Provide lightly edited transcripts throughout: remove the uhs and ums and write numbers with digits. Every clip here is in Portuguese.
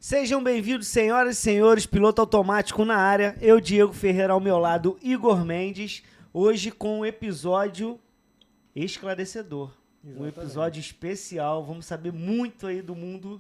Sejam bem-vindos, senhoras e senhores, piloto automático na área. Eu, Diego Ferreira, ao meu lado, Igor Mendes. Hoje com um episódio esclarecedor. Exatamente. Um episódio especial. Vamos saber muito aí do mundo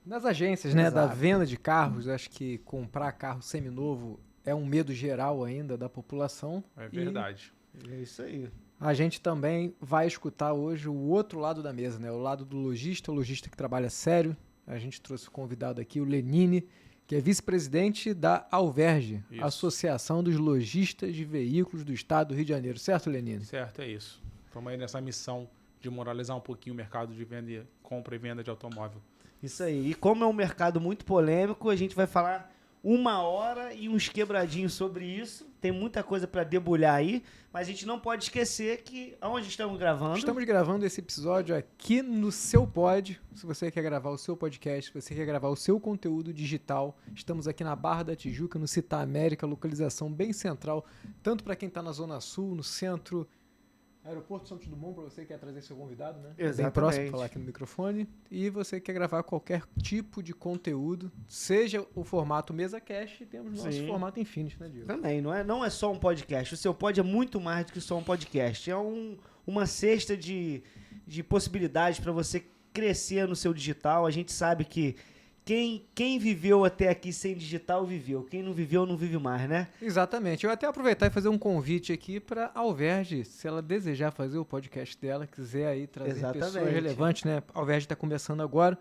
das agências, né? Da Exato. venda de carros. Acho que comprar carro seminovo é um medo geral ainda da população. É verdade. É isso aí. A gente também vai escutar hoje o outro lado da mesa, né? O lado do lojista, o lojista que trabalha sério. A gente trouxe o convidado aqui, o Lenine, que é vice-presidente da Alverge, Isso. Associação dos Lojistas de Veículos do Estado do Rio de Janeiro. Certo, Lenine? Certo, é isso. Estamos aí nessa missão de moralizar um pouquinho o mercado de venda, compra e venda de automóvel. Isso aí. E como é um mercado muito polêmico, a gente vai falar 1 hora e uns quebradinhos sobre isso. Tem muita coisa para debulhar aí, mas a gente não pode esquecer que aonde estamos gravando? Estamos gravando esse episódio aqui no seu pod. Se você quer gravar o seu podcast, se você quer gravar o seu conteúdo digital, estamos aqui na Barra da Tijuca, no Città América, localização bem central, tanto para quem está na Zona Sul, no centro, Aeroporto Santos Dumont, para você que quer trazer seu convidado, né? Exatamente. Bem próximo, falar aqui no microfone. E você quer gravar qualquer tipo de conteúdo, seja o formato mesa cast, temos nosso Sim. formato Infinity, né, Diego? Também, não é só um podcast. O seu pod é muito mais do que só um podcast. É uma cesta de possibilidades para você crescer no seu digital. A gente sabe que quem viveu até aqui sem digital, viveu. Quem não viveu, não vive mais, né? Exatamente. Eu até aproveitar e fazer um convite aqui para a Alverge, se ela desejar fazer o podcast dela, quiser aí trazer Exatamente. pessoas relevantes, né? A Alverge está começando agora.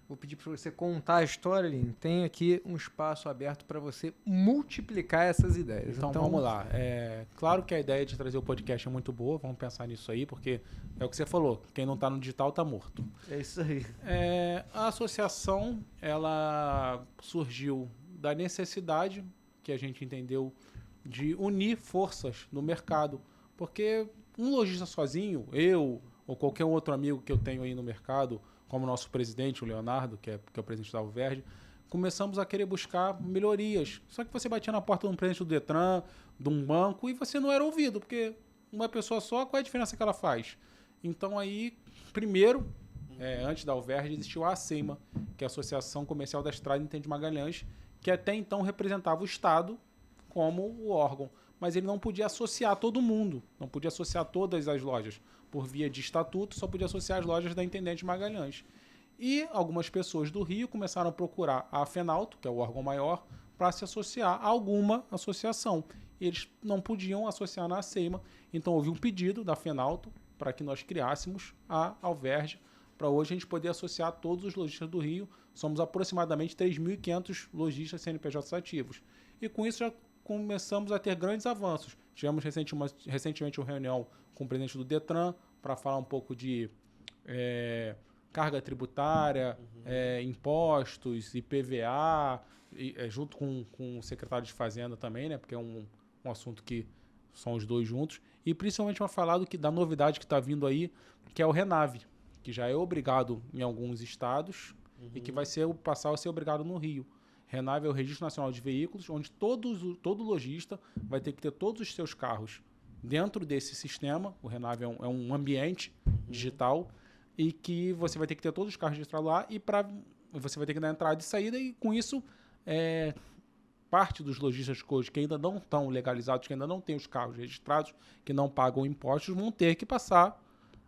Vou pedir para você contar a história, Lino. Tem aqui um espaço aberto para você multiplicar essas ideias. Então vamos lá. Claro que a ideia de trazer o podcast é muito boa, vamos pensar nisso aí, porque é o que você falou, quem não está no digital está morto. É isso aí. A associação, ela surgiu da necessidade que a gente entendeu de unir forças no mercado, porque um lojista sozinho, eu ou qualquer outro amigo que eu tenho aí no mercado, como o nosso presidente, o Leonardo, que é o presidente da Alverge, começamos a querer buscar melhorias. Só que você batia na porta de um presidente do Detran, de um banco, e você não era ouvido, porque uma pessoa só, qual é a diferença que ela faz? Então aí, primeiro, antes da Alverge, existiu a ACEIMA, que é a Associação Comercial da Estrada de Intende Magalhães, que até então representava o Estado como o órgão. Mas ele não podia associar todo mundo, não podia associar todas as lojas. Por via de estatuto, só podia associar as lojas da Intendente Magalhães. E algumas pessoas do Rio começaram a procurar a FENALTO, que é o órgão maior, para se associar a alguma associação. Eles não podiam associar na ACEIMA, então houve um pedido da FENALTO para que nós criássemos a Alverge, para hoje a gente poder associar todos os lojistas do Rio. Somos aproximadamente 3.500 lojistas CNPJs ativos. E com isso já começamos a ter grandes avanços. Tivemos recentemente uma reunião com o presidente do Detran para falar um pouco de carga tributária, impostos, IPVA, junto com o secretário de Fazenda também, né, porque é um assunto que são os dois juntos. E principalmente para falar da novidade que está vindo aí, que é o Renave, que já é obrigado em alguns estados e que vai passar a ser obrigado no Rio. Renave é o Registro Nacional de Veículos, onde todo lojista vai ter que ter todos os seus carros dentro desse sistema. O Renave é um ambiente digital e que você vai ter que ter todos os carros registrados lá e você vai ter que dar entrada e saída, e com isso parte dos lojistas hoje que ainda não estão legalizados, que ainda não têm os carros registrados, que não pagam impostos, vão ter que passar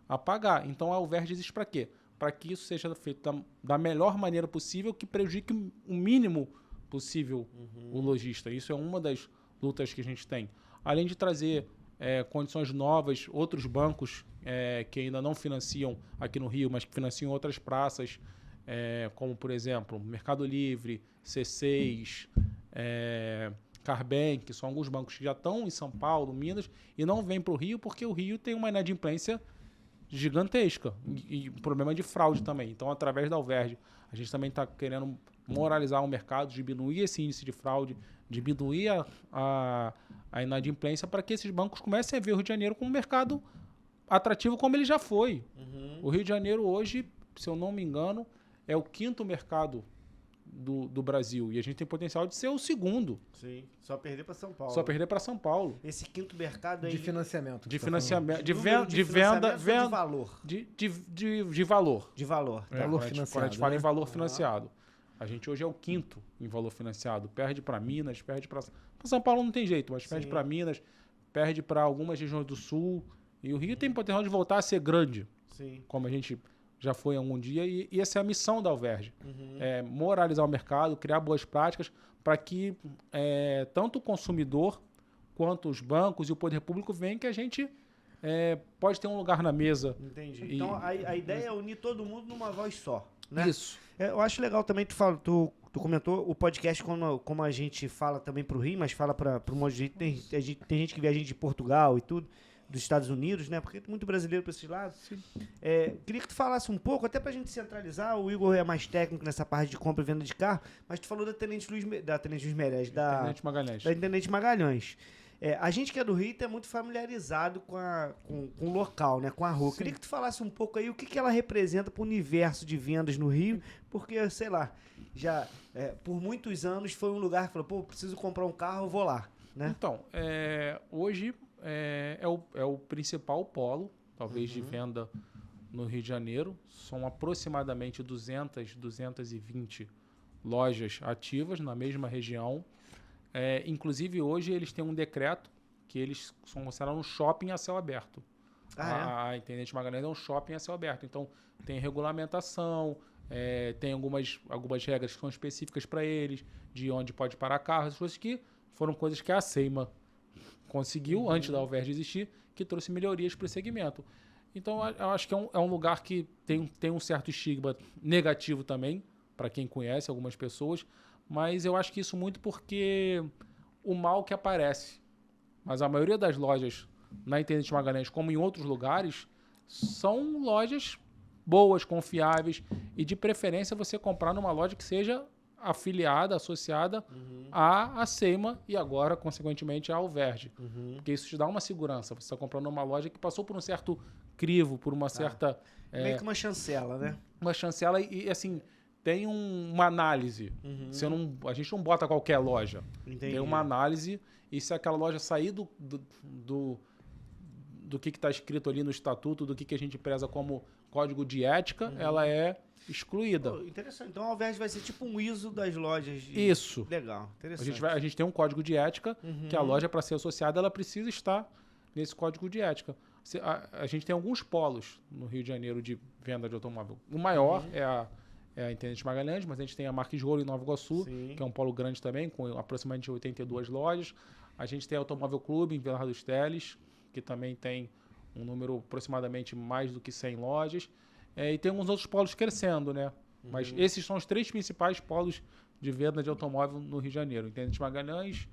a pagar. Então a Alverge existe para quê? Para que isso seja feito da melhor maneira possível, que prejudique o mínimo possível o lojista. Isso é uma das lutas que a gente tem. Além de trazer condições novas, outros bancos que ainda não financiam aqui no Rio, mas que financiam outras praças, como, por exemplo, Mercado Livre, C6, Carbank, que são alguns bancos que já estão em São Paulo, Minas, e não vêm para o Rio porque o Rio tem uma inadimplência gigantesca e problema de fraude também. Então, através da Alverge, a gente também está querendo moralizar o mercado, diminuir esse índice de fraude, diminuir a inadimplência, para que esses bancos comecem a ver o Rio de Janeiro como um mercado atrativo como ele já foi. O Rio de Janeiro hoje, se eu não me engano, é o 5º mercado do Brasil, e a gente tem potencial de ser o 2º. Sim, só perder para São Paulo. Só perder para São Paulo. Esse 5º mercado aí De financiamento. De financiamento, de venda, venda, de valor. de valor. De valor. Valor Quando a financiado, gente fala né? em valor financiado. A gente hoje é o quinto em valor financiado. Perde para Minas, perde para... São Paulo não tem jeito, mas perde para Minas, perde para algumas regiões do Sul. E o Rio tem potencial de voltar a ser grande, como a gente já foi algum dia. E essa é a missão da Alverge. É moralizar o mercado, criar boas práticas para que tanto o consumidor quanto os bancos e o poder público veem que a gente pode ter um lugar na mesa. Entendi. Então a ideia é unir todo mundo numa voz só, né? Isso. Eu acho legal também, tu comentou o podcast, como a gente fala também pro Rio, mas fala para um monte de gente. Tem gente que vê a gente de Portugal e tudo, dos Estados Unidos, né? Porque tem muito brasileiro para esses lados. Queria que tu falasse um pouco, até pra gente centralizar. O Igor é mais técnico nessa parte de compra e venda de carro, mas tu falou da Tenente Luiz Meirelles, da Intendente Magalhães. A gente que é do Rio é muito familiarizado com o local, né? Com a rua. Queria que tu falasse um pouco aí o que ela representa para o universo de vendas no Rio, porque, sei lá, já por muitos anos foi um lugar que falou, pô, preciso comprar um carro, eu vou lá, né? Então, hoje é o principal polo, talvez, de venda no Rio de Janeiro. São aproximadamente 220 lojas ativas na mesma região. Inclusive, hoje, eles têm um decreto que eles são considerados um shopping a céu aberto. A Intendente Magalhães é um shopping a céu aberto. Então, tem regulamentação, tem algumas regras que são específicas para eles, de onde pode parar carro, as coisas que foram coisas que a Aceima conseguiu, antes da Alverge existir, que trouxe melhorias para o segmento. Então, eu acho que é um lugar que tem um certo estigma negativo também, para quem conhece, algumas pessoas, mas eu acho que isso muito porque o mal que aparece. Mas a maioria das lojas na Intendente Magalhães, como em outros lugares, são lojas boas, confiáveis, e de preferência você comprar numa loja que seja afiliada, associada à Aceima e agora, consequentemente, à Alverge. Porque isso te dá uma segurança. Você está comprando numa loja que passou por um certo crivo, por uma certa... meio que uma chancela, né? Uma chancela e assim... Tem uma análise. A gente não bota qualquer loja. Entendi. Tem uma análise e se aquela loja sair do que está escrito ali no estatuto, do que a gente preza como código de ética, ela é excluída. Pô, interessante. Então a Alverge vai ser tipo um ISO das lojas. Isso. Legal. Interessante. A gente tem um código de ética que a loja, para ser associada, ela precisa estar nesse código de ética. A gente tem alguns polos no Rio de Janeiro de venda de automóvel. O maior é a Intendente Magalhães, mas a gente tem a Marques Rolo em Nova Iguaçu, que é um polo grande também, com aproximadamente 82 lojas. A gente tem a Automóvel Clube em Vila dos Teles, que também tem um número aproximadamente mais do que 100 lojas. E tem alguns outros polos crescendo, né? Mas esses são os três principais polos de venda de automóvel no Rio de Janeiro. Intendente Magalhães,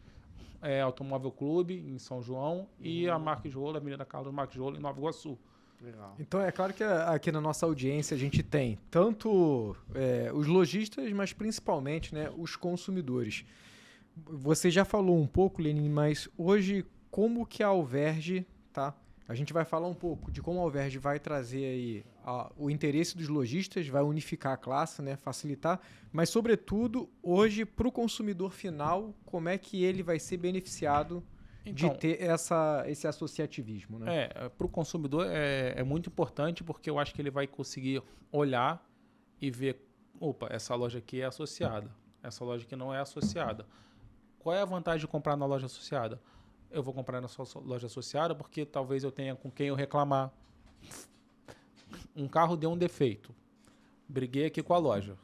Automóvel Clube em São João e a Marques Rolo, a Avenida Carlos Marques Rolo em Nova Iguaçu. Legal. Então é claro que aqui na nossa audiência a gente tem tanto os lojistas, mas principalmente, né, os consumidores. Você já falou um pouco, Lenin, mas hoje como que a Alverge, tá? A gente vai falar um pouco de como a Alverge vai trazer aí o interesse dos lojistas, vai unificar a classe, né, facilitar, mas sobretudo hoje para o consumidor final, como é que ele vai ser beneficiado de ter esse associativismo, né? Para o consumidor é muito importante porque eu acho que ele vai conseguir olhar e ver, opa, essa loja aqui é associada, essa loja aqui não é associada. Qual é a vantagem de comprar na loja associada? Eu vou comprar na sua loja associada porque talvez eu tenha com quem eu reclamar. Um carro deu um defeito. Briguei aqui com a loja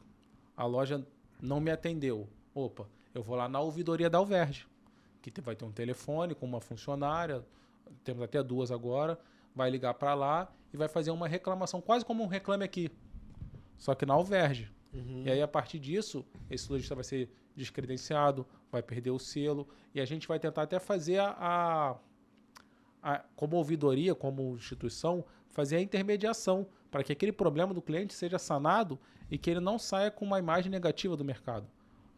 não me atendeu. Opa, eu vou lá na ouvidoria da Alverge, que vai ter um telefone com uma funcionária, temos até 2 agora, vai ligar para lá e vai fazer uma reclamação, quase como um Reclame Aqui, só que na Alverge. E aí, a partir disso, esse lojista vai ser descredenciado, vai perder o selo, e a gente vai tentar até fazer como ouvidoria, como instituição, fazer a intermediação para que aquele problema do cliente seja sanado e que ele não saia com uma imagem negativa do mercado.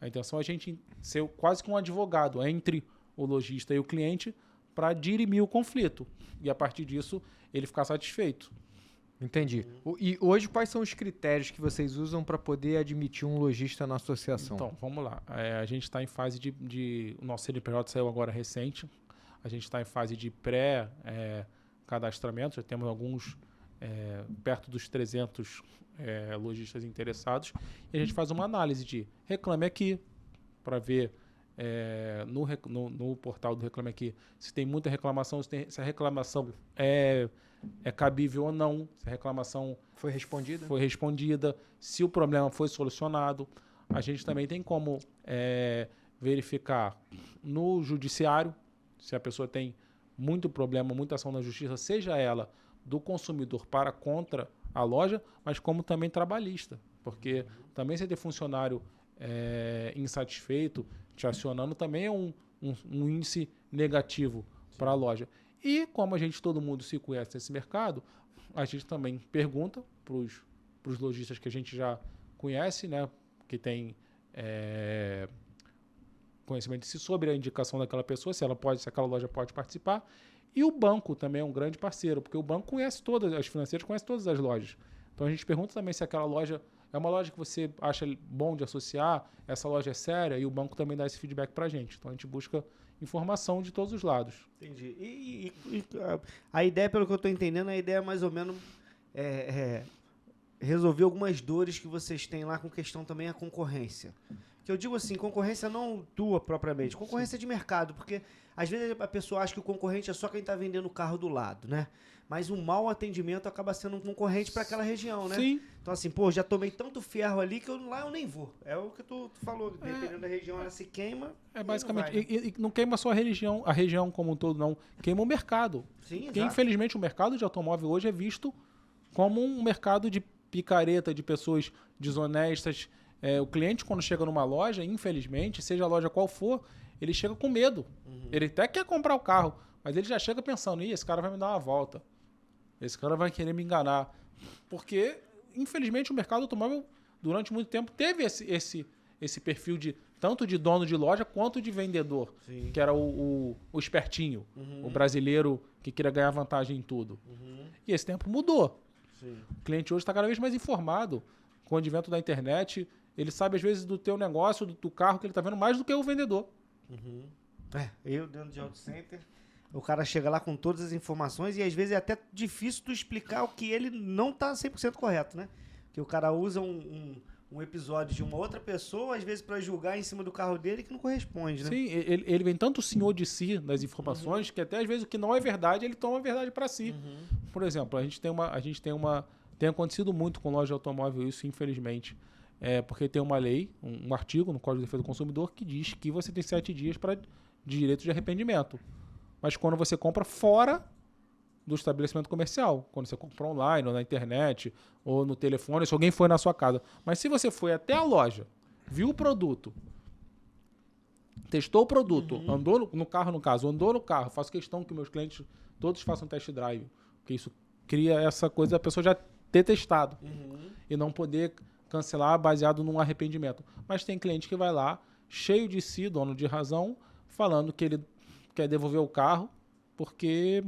A intenção é a gente ser quase que um advogado entre o lojista e o cliente para dirimir o conflito. E a partir disso, ele ficar satisfeito. Entendi. E hoje, quais são os critérios que vocês usam para poder admitir um lojista na associação? Então, vamos lá. A gente está em fase o nosso CNPJ saiu agora recente. A gente está em fase de pré-cadastramento. Já temos alguns perto dos 300 lojistas interessados, e a gente faz uma análise de Reclame Aqui, para ver no portal do Reclame Aqui se tem muita reclamação, se a reclamação é cabível ou não, se a reclamação Foi respondida? se o problema foi solucionado. A gente também tem como verificar no judiciário se a pessoa tem muito problema, muita ação na justiça, seja ela do consumidor para contra a loja, mas como também trabalhista, porque também você ter funcionário insatisfeito te acionando também é um índice negativo para a loja. E como todo mundo se conhece nesse mercado, a gente também pergunta para os lojistas que a gente já conhece, né, que tem conhecimento sobre a indicação daquela pessoa, se aquela loja pode participar. E o banco também é um grande parceiro, porque o banco conhece as financeiras conhecem todas as lojas. Então a gente pergunta também se aquela loja é uma loja que você acha bom de associar, essa loja é séria, e o banco também dá esse feedback para a gente. Então a gente busca informação de todos os lados. Entendi. E a ideia, pelo que eu estou entendendo, a ideia é mais ou menos resolver algumas dores que vocês têm lá com questão também a concorrência. Que eu digo assim, concorrência não tua propriamente, concorrência de mercado, porque às vezes a pessoa acha que o concorrente é só quem está vendendo o carro do lado, né? Mas um mau atendimento acaba sendo um concorrente para aquela região, né? Sim. Então assim, já tomei tanto ferro ali que lá eu nem vou. É o que tu falou, dependendo da região, ela se queima. Basicamente, não vai, né? e não queima só a região como um todo, não. Queima o mercado. Sim, Porque, exato. infelizmente, o mercado de automóvel hoje é visto como um mercado de picareta, de pessoas desonestas. O cliente, quando chega numa loja, infelizmente, seja a loja qual for, ele chega com medo. Ele até quer comprar o carro, mas ele já chega pensando, esse cara vai me dar uma volta. Esse cara vai querer me enganar. Porque, infelizmente, o mercado automóvel, durante muito tempo, teve esse perfil tanto de dono de loja quanto de vendedor. Sim. Que era o espertinho, o brasileiro que queria ganhar vantagem em tudo. E esse tempo mudou. Sim. O cliente hoje está cada vez mais informado. Com o advento da internet, ele sabe, às vezes, do teu negócio, do carro que ele está vendo, mais do que o vendedor. Eu dentro de auto center, o cara chega lá com todas as informações e às vezes é até difícil tu explicar o que ele não tá 100% correto, né? Que o cara usa um episódio de uma outra pessoa, às vezes para julgar em cima do carro dele que não corresponde, né? Sim, ele vem tanto senhor de si das informações que até às vezes o que não é verdade, ele toma a verdade para si. Por exemplo, tem acontecido muito com loja de automóvel isso, infelizmente. Porque tem uma lei, um artigo no Código de Defesa do Consumidor que diz que você tem 7 dias de direito de arrependimento. Mas quando você compra fora do estabelecimento comercial, quando você compra online, ou na internet, ou no telefone, se alguém foi na sua casa. Mas se você foi até a loja, viu o produto, testou o produto, andou no carro, andou no carro, faço questão que meus clientes todos façam test drive, porque isso cria essa coisa da pessoa já ter testado e não poder cancelar baseado num arrependimento. Mas tem cliente que vai lá, cheio de si, dono de razão, falando que ele quer devolver o carro porque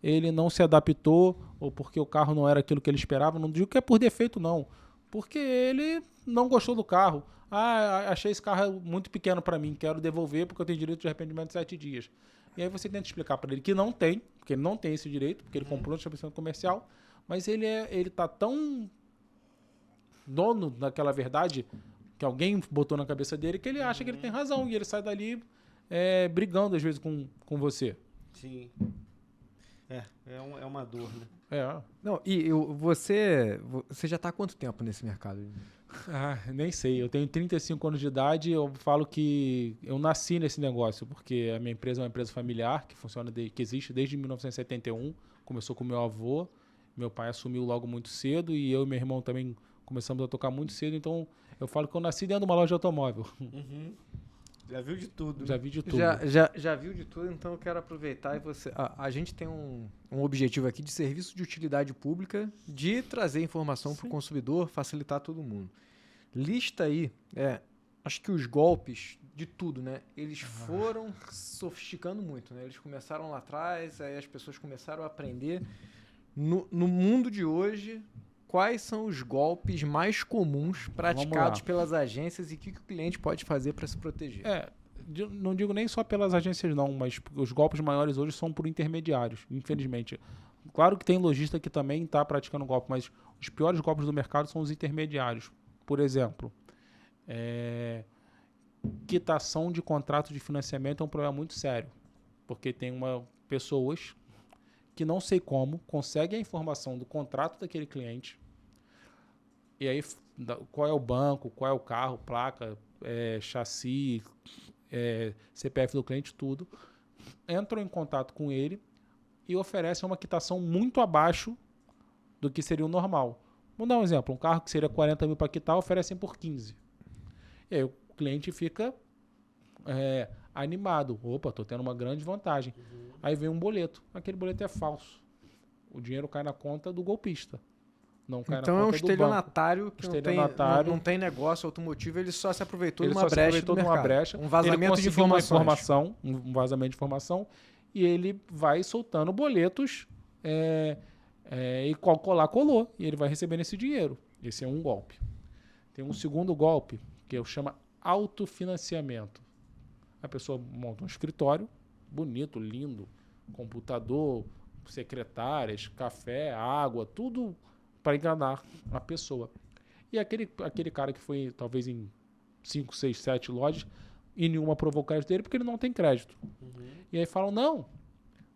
ele não se adaptou ou porque o carro não era aquilo que ele esperava. Não digo que é por defeito, não. Porque ele não gostou do carro. Achei esse carro muito pequeno para mim, quero devolver porque eu tenho direito de arrependimento de 7 dias. E aí você tenta explicar para ele que não tem, porque ele não tem esse direito, porque ele comprou no estabelecimento comercial, mas ele tá tão dono daquela verdade que alguém botou na cabeça dele que ele acha que ele tem razão e ele sai dali brigando às vezes com você. Sim. É uma dor, né? Não, e você já está há quanto tempo nesse mercado? Nem sei. Eu tenho 35 anos de idade, eu falo que eu nasci nesse negócio, porque a minha empresa é uma empresa familiar que existe desde 1971. Começou com meu avô, meu pai assumiu logo muito cedo e eu e meu irmão também começamos a tocar muito cedo, então eu falo que eu nasci dentro de uma loja de automóvel. Já viu de tudo. Já vi de tudo. Já viu de tudo, então eu quero aproveitar e você... A gente tem um objetivo aqui de serviço de utilidade pública, de trazer informação para o consumidor, facilitar todo mundo. Lista aí, acho que os golpes de tudo, né? Eles foram sofisticando muito, né? Eles começaram lá atrás, aí as pessoas começaram a aprender. No mundo de hoje, quais são os golpes mais comuns praticados pelas agências e o que o cliente pode fazer para se proteger? Não digo nem só pelas agências não, mas os golpes maiores hoje são por intermediários, infelizmente. Claro que tem lojista que também está praticando golpe, mas os piores golpes do mercado são os intermediários. Por exemplo, quitação de contrato de financiamento é um problema muito sério, porque tem pessoas que não sei como conseguem a informação do contrato daquele cliente, e aí qual é o banco, qual é o carro, placa, chassi, CPF do cliente, tudo, entram em contato com ele e oferecem uma quitação muito abaixo do que seria o normal. Vamos dar um exemplo, um carro que seria 40 mil para quitar, oferecem por 15. E aí o cliente fica animado. Opa, estou tendo uma grande vantagem. Aí vem um boleto. Aquele boleto é falso. O dinheiro cai na conta do golpista. Não cai Então na é um conta do banco. estelionatário que não tem negócio automotivo, ele só se aproveitou de uma brecha do mercado. Um vazamento de informação. Um vazamento de informação, e ele vai soltando boletos e colou, e ele vai recebendo esse dinheiro. Esse é um golpe. Tem um segundo golpe, que chama autofinanciamento. A pessoa monta um escritório bonito, lindo, computador, secretárias, café, água, tudo para enganar a pessoa. E aquele cara que foi talvez em 5, 6, 7 lojas e nenhuma aprovou o crédito dele porque ele não tem crédito. E aí falam, não,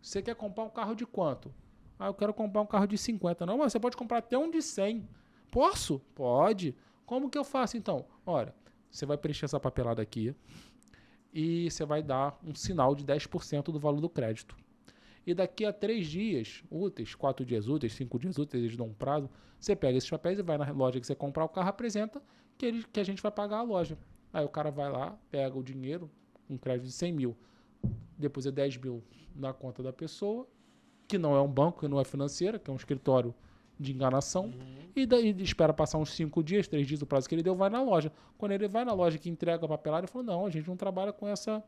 você quer comprar um carro de quanto? Ah, eu quero comprar um carro de 50. Não, mas você pode comprar até um de 100. Posso? Pode. Como que eu faço então? Olha, você vai preencher essa papelada aqui e você vai dar um sinal de 10% do valor do crédito. E daqui a 3 dias úteis, 4 dias úteis, 5 dias úteis, eles dão um prazo, você pega esses papéis e vai na loja que você comprar o carro, apresenta que a gente vai pagar a loja. Aí o cara vai lá, pega o dinheiro, um crédito de 100 mil, depois 10 mil na conta da pessoa, que não é um banco, que não é financeira, que é um escritório de enganação, e daí espera passar uns 5 dias, 3 dias, o prazo que ele deu, vai na loja. Quando ele vai na loja que entrega a papelada, ele falou, não, a gente não trabalha com essa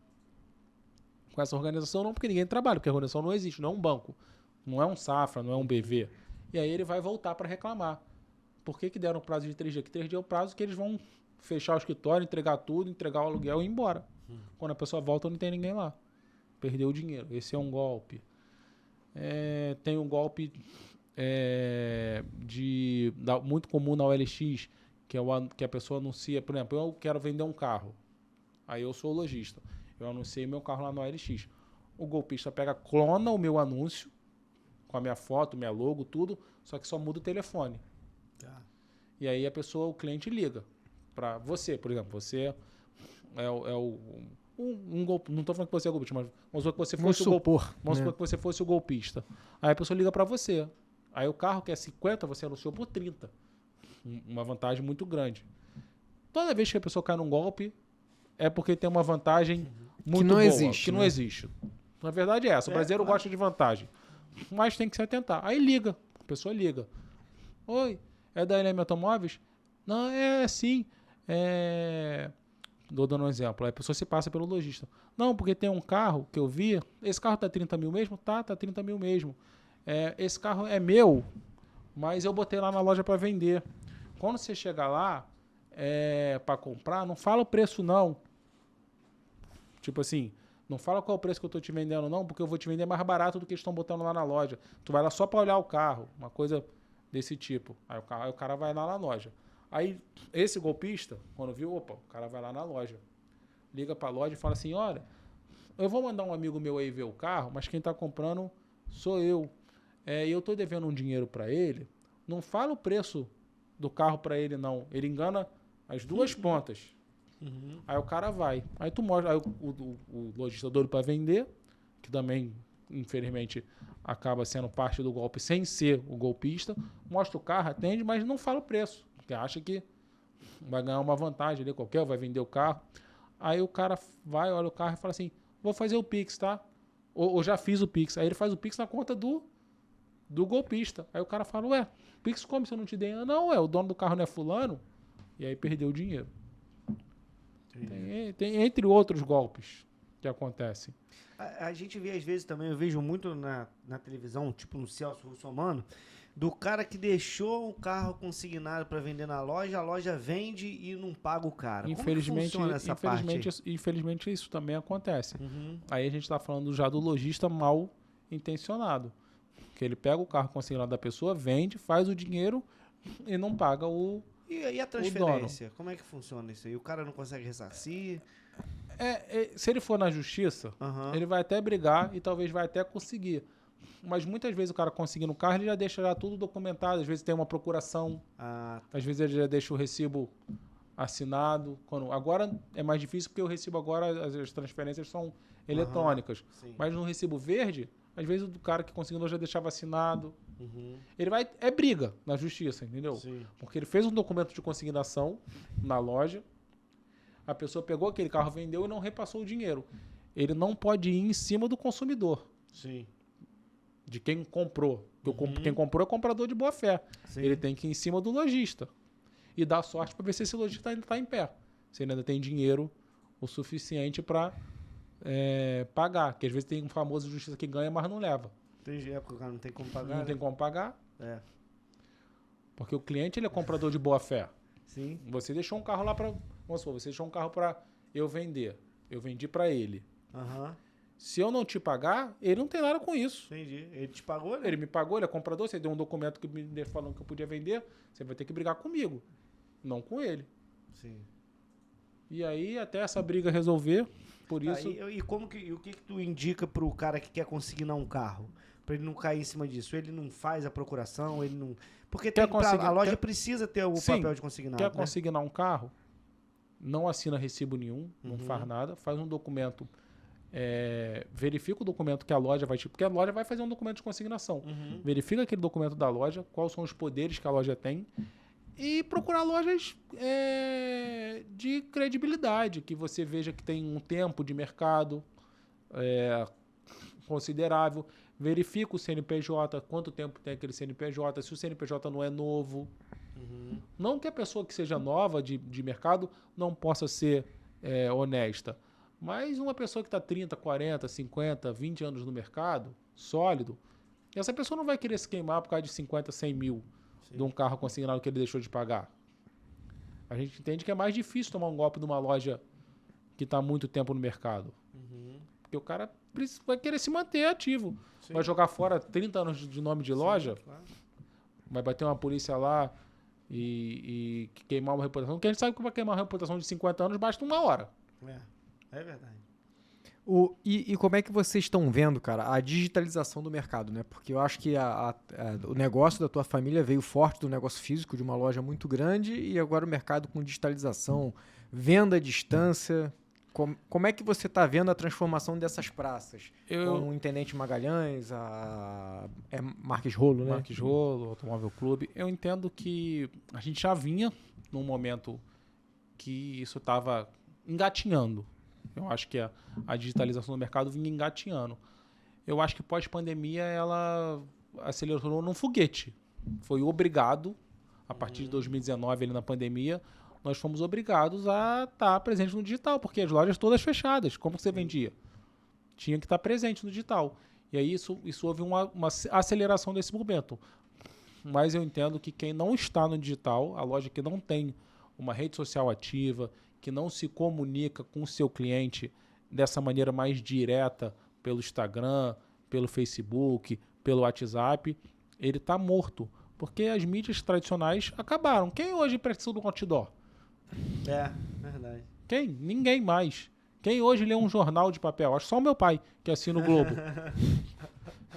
organização não, porque ninguém trabalha, porque a organização não existe, não é um banco, não é um Safra, não é um BV. E aí ele vai voltar para reclamar. Por que deram um prazo de 3 dias? Que 3 dias é o prazo que eles vão fechar o escritório, entregar tudo, entregar o aluguel e ir embora. Quando a pessoa volta, não tem ninguém lá. Perdeu o dinheiro. Esse é um golpe. Tem um golpe muito comum na OLX, que a pessoa anuncia, por exemplo, eu quero vender um carro. Aí eu sou o lojista. Eu anunciei meu carro lá no OLX. O golpista clona o meu anúncio, com a minha foto, minha logo, tudo, só que só muda o telefone. Tá. E aí o cliente liga para você, por exemplo, você um golpe, não estou falando que você é golpista, mas vamos supor que você fosse vamos supor que você fosse o golpista. Aí a pessoa liga para você. Aí o carro que é 50, você anunciou por 30. Uma vantagem muito grande. Toda vez que a pessoa cai num golpe, é porque tem uma vantagem muito boa, que não existe. Na verdade é essa. O brasileiro gosta de vantagem. Mas tem que se atentar. Aí liga. A pessoa liga. Oi, é da LM Automóveis? Não, sim. Dou dando um exemplo. Aí a pessoa se passa pelo lojista. Não, porque tem um carro que eu vi. Esse carro tá 30 mil mesmo? Tá 30 mil mesmo. Esse carro é meu, mas eu botei lá na loja para vender. Quando você chegar lá para comprar, não fala o preço não. Tipo assim, não fala qual é o preço que eu tô te vendendo não, porque eu vou te vender mais barato do que eles estão botando lá na loja. Tu vai lá só para olhar o carro, uma coisa desse tipo. Aí o cara vai lá na loja. Aí esse golpista, quando viu, o cara vai lá na loja. Liga para a loja e fala assim, olha, eu vou mandar um amigo meu aí ver o carro, mas quem tá comprando sou eu. E eu tô devendo um dinheiro para ele. Não fala o preço do carro para ele não. Ele engana as duas pontas. Aí o cara vai. Aí tu mostra. Aí o lojista doido para vender, que também, infelizmente, acaba sendo parte do golpe sem ser o golpista, mostra o carro, atende, mas não fala o preço. Porque acha que vai ganhar uma vantagem ali qualquer, vai vender o carro. Aí o cara vai, olha o carro e fala assim, vou fazer o Pix, tá? Ou já fiz o Pix. Aí ele faz o Pix na conta do golpista. Aí o cara fala, ué, Pix como se eu não te dei? Não, o dono do carro não é fulano. E aí perdeu o dinheiro. Tem entre outros golpes que acontecem. A gente vê às vezes também, eu vejo muito na televisão, tipo no Celso Russomano, do cara que deixou o carro consignado para vender na loja, a loja vende e não paga o cara. Infelizmente, como funciona essa parte? Infelizmente isso também acontece. Aí a gente está falando já do lojista mal intencionado. Que ele pega o carro consignado da pessoa, vende, faz o dinheiro e não paga o E a transferência? Como é que funciona isso aí? O cara não consegue ressarcir? Se ele for na justiça, ele vai até brigar e talvez vai até conseguir. Mas muitas vezes o cara conseguindo o carro, ele já deixa já tudo documentado. Às vezes tem uma procuração. Às vezes ele já deixa o recibo assinado. Agora é mais difícil porque o recibo agora, as transferências são eletrônicas. Mas no recibo verde, às vezes o cara que conseguiu já deixava assinado. Ele vai... É briga na justiça, entendeu? Sim. Porque ele fez um documento de consignação na loja. A pessoa pegou aquele carro, vendeu e não repassou o dinheiro. Ele não pode ir em cima do consumidor. Sim. De quem comprou. Porque quem comprou é comprador de boa fé. Sim. Ele tem que ir em cima do lojista. E dar sorte para ver se esse lojista ainda está em pé. Se ele ainda tem dinheiro o suficiente para pagar. Porque às vezes tem um famoso justiça que ganha, mas não leva. Tem época que o cara não tem como pagar. Não tem como pagar. É. Porque o cliente ele é comprador de boa fé. Sim. Você deixou um carro lá para... Vamos supor, você deixou um carro para eu vender. Eu vendi para ele. Se eu não te pagar, ele não tem nada com isso. Entendi. Ele te pagou, né? Ele me pagou, ele é comprador, você deu um documento que me falando que eu podia vender, você vai ter que brigar comigo, não com ele. Sim. E aí, até essa briga resolver, por isso... E o que tu indica pro cara que quer consignar um carro? Pra ele não cair em cima disso. Ele não faz a procuração, ele não... Porque a loja precisa ter o papel de consignado. Quer consignar um carro? Não assina recibo nenhum, não faz nada, faz um documento... verifica o documento que a loja vai... Porque a loja vai fazer um documento de consignação. Verifica aquele documento da loja, quais são os poderes que a loja tem e procurar lojas de credibilidade, que você veja que tem um tempo de mercado considerável. Verifica o CNPJ, quanto tempo tem aquele CNPJ, se o CNPJ não é novo. Não que a pessoa que seja nova de mercado não possa ser honesta. Mas uma pessoa que está 30, 40, 50, 20 anos no mercado, sólido, essa pessoa não vai querer se queimar por causa de 50, 100 mil de um carro consignado que ele deixou de pagar. A gente entende que é mais difícil tomar um golpe de uma loja que está há muito tempo no mercado. Porque o cara vai querer se manter ativo. Sim. Vai jogar fora 30 anos de nome de loja, claro. Vai bater uma polícia lá e queimar uma reputação. Porque a gente sabe que para queimar uma reputação de 50 anos basta uma hora. É verdade. E como é que vocês estão vendo, cara, a digitalização do mercado, né? Porque eu acho que o negócio da tua família veio forte do negócio físico, de uma loja muito grande, e agora o mercado com digitalização, venda à distância. Como é que você está vendo a transformação dessas praças? Com o Intendente Magalhães, Marques Rolo, né? Marques Rolo, Automóvel Clube. Eu entendo que a gente já vinha num momento que isso estava engatinhando. Eu acho que a digitalização do mercado vinha engatinhando. Eu acho que pós-pandemia ela acelerou num foguete. Foi obrigado, a partir de 2019, ali na pandemia, nós fomos obrigados a estar presentes no digital, porque as lojas todas fechadas. Como você vendia? Tinha que estar presente no digital. E aí isso houve uma aceleração desse momento. Mas eu entendo que quem não está no digital, a loja que não tem uma rede social ativa, que não se comunica com o seu cliente dessa maneira mais direta pelo Instagram, pelo Facebook, pelo WhatsApp, ele está morto. Porque as mídias tradicionais acabaram. Quem hoje precisa do outdoor? Verdade. Quem? Ninguém mais. Quem hoje lê um jornal de papel? Acho só o meu pai, que assina o Globo.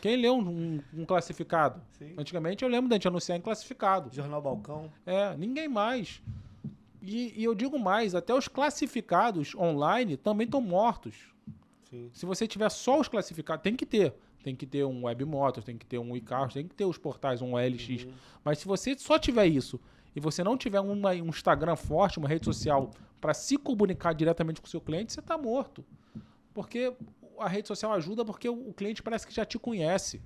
Quem lê um classificado? Sim. Antigamente eu lembro de a gente anunciar em classificado. Jornal Balcão. Ninguém mais. E eu digo mais, até os classificados online também estão mortos. Sim. Se você tiver só os classificados, tem que ter. Tem que ter um Webmotors, tem que ter um iCarros, tem que ter os portais, um OLX. Mas se você só tiver isso e você não tiver um Instagram forte, uma rede social para se comunicar diretamente com o seu cliente, você está morto. Porque a rede social ajuda porque o cliente parece que já te conhece.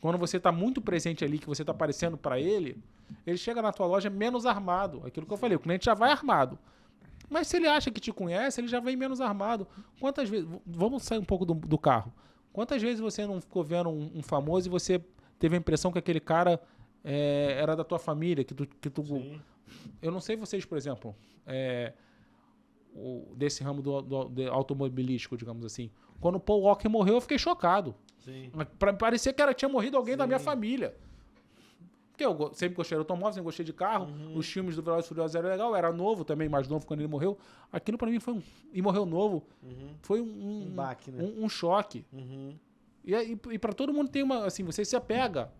Quando você está muito presente ali, que você está aparecendo para ele chega na tua loja menos armado. Aquilo que eu falei, o cliente já vai armado. Mas se ele acha que te conhece, ele já vem menos armado. Quantas vezes... Vamos sair um pouco do carro. Quantas vezes você não ficou vendo um famoso e você teve a impressão que aquele cara era da tua família, que tu Sim. Eu não sei vocês, por exemplo, desse ramo do automobilístico, digamos assim. Quando o Paul Walker morreu, eu fiquei chocado. Sim. Parecia que tinha morrido alguém da minha família. Porque eu sempre gostei de automóvel, sempre gostei de carro. Os filmes do Velozes e Furiosos eram legal. Eu era novo também, mais novo quando ele morreu. Aquilo pra mim foi e morreu novo. Foi um baque, né? um choque. E pra todo mundo tem uma... Assim, você se apega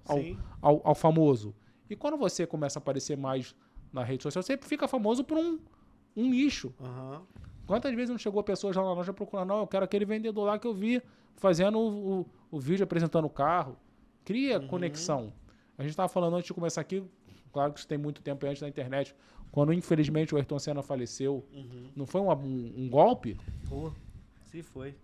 ao famoso. E quando você começa a aparecer mais na rede social, você fica famoso por um nicho. Quantas vezes não chegou pessoas lá na loja procurando, não, eu quero aquele vendedor lá que eu vi fazendo o vídeo apresentando o carro. Cria conexão. A gente estava falando antes de começar aqui, claro que isso tem muito tempo antes da internet, quando infelizmente o Ayrton Senna faleceu, não foi um golpe? Pô, se foi.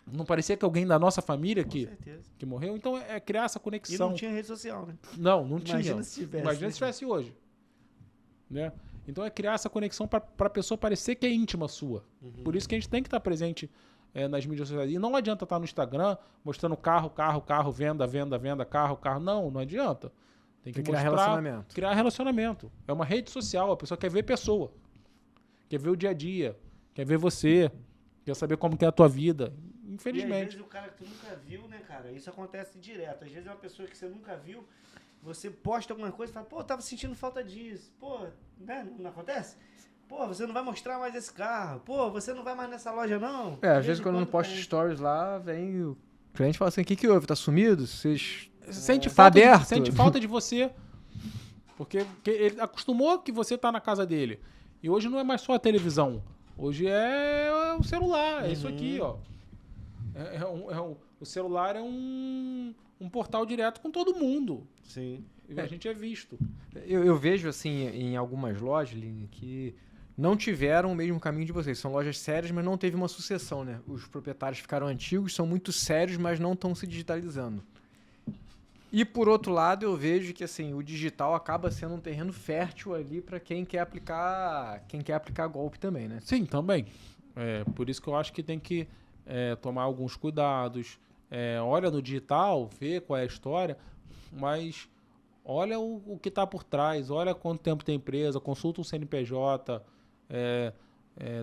Não parecia que alguém da nossa família Com certeza. que morreu? Então é criar essa E conexão. não tinha rede social, né? Não tinha. Imagina se tivesse. Imagina se tivesse hoje. Né? Então é criar essa conexão para a pessoa parecer que é íntima sua. Por isso que a gente tem que estar presente nas mídias sociais. E não adianta estar no Instagram mostrando carro, venda, carro. Não adianta. Tem que criar mostrar, relacionamento. Criar relacionamento. É uma rede social. A pessoa quer ver pessoa. Quer ver o dia a dia. Quer ver você. Quer saber como que é a tua vida. E às Infelizmente. vezes o cara que tu nunca viu, né, cara? Isso acontece direto. Às vezes é uma pessoa que você nunca viu, você posta alguma coisa e fala, pô, eu tava sentindo falta disso. Pô, né? Não acontece? Pô, você não vai mostrar mais esse carro. Pô, você não vai mais nessa loja, não. Às vezes quando eu não posto stories lá, vem o cliente e fala assim, o que houve? Tá sumido? Vocês... Sente aberto? falta de você. Porque ele acostumou que você tá na casa dele. E hoje não é mais só a televisão. Hoje é o celular. É isso aqui, ó. O celular é um portal direto com todo mundo. Sim. E a gente é visto. Eu vejo, assim, em algumas lojas, Line, que não tiveram o mesmo caminho de vocês. São lojas sérias, mas não teve uma sucessão, né? Os proprietários ficaram antigos, são muito sérios, mas não estão se digitalizando. E, por outro lado, eu vejo que, assim, o digital acaba sendo um terreno fértil ali para quem quer aplicar golpe também, né? Sim, também. Por isso que eu acho que tem que tomar alguns cuidados. Olha no digital, vê qual é a história, mas olha o que está por trás, olha quanto tempo tem empresa, consulta o CNPJ,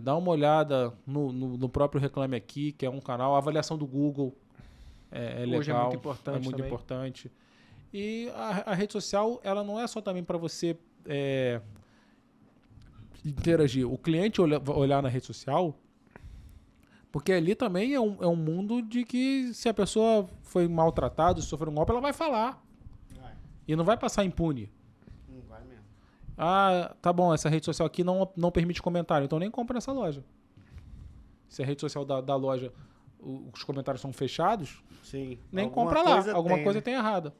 dá uma olhada no próprio Reclame Aqui, que é um canal, a avaliação do Google é legal. Hoje é muito importante muito também. importante. E a rede social, ela não é só também para você interagir. O cliente olhar na rede social, porque ali também é um mundo de que se a pessoa foi maltratada, sofreu um golpe, ela vai falar. E não vai passar impune. Não vai mesmo. Ah, tá bom, essa rede social aqui não permite comentário, então nem compra nessa loja. Se a rede social da loja, os comentários são fechados, Sim. nem Alguma compra lá. coisa Alguma tem, coisa né? tem errada.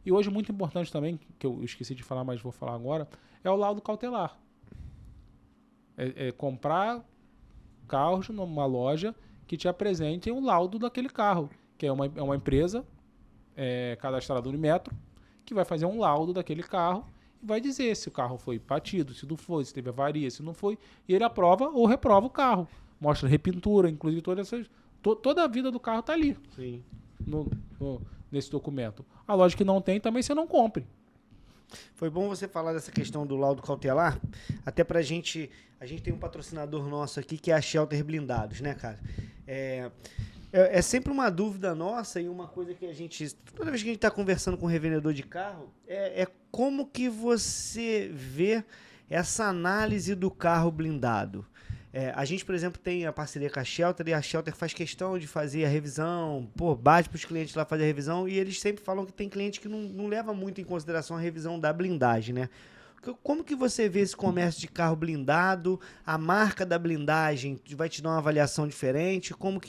E hoje, muito importante também, que eu esqueci de falar, mas vou falar agora, é o laudo cautelar. Comprar carros numa loja que te apresente um laudo daquele carro, que é uma empresa cadastrada no Unimetro, que vai fazer um laudo daquele carro e vai dizer se o carro foi batido, se não foi, se teve avaria, se não foi, e ele aprova ou reprova o carro. Mostra repintura, inclusive toda a vida do carro está ali. Sim. Nesse documento. A loja que não tem, também você não compre. Foi bom você falar dessa questão do laudo cautelar, até pra gente... A gente tem um patrocinador nosso aqui, que é a Shelter Blindados, né, cara? É sempre uma dúvida nossa e uma coisa que a gente... Toda vez que a gente tá conversando com um revendedor de carro, como que você vê essa análise do carro blindado. A gente, por exemplo, tem a parceria com a Shelter, e a Shelter faz questão de fazer a revisão, bate para os clientes lá fazer a revisão, e eles sempre falam que tem cliente que não leva muito em consideração a revisão da blindagem, né? Como que você vê esse comércio de carro blindado? A marca da blindagem vai te dar uma avaliação diferente? Como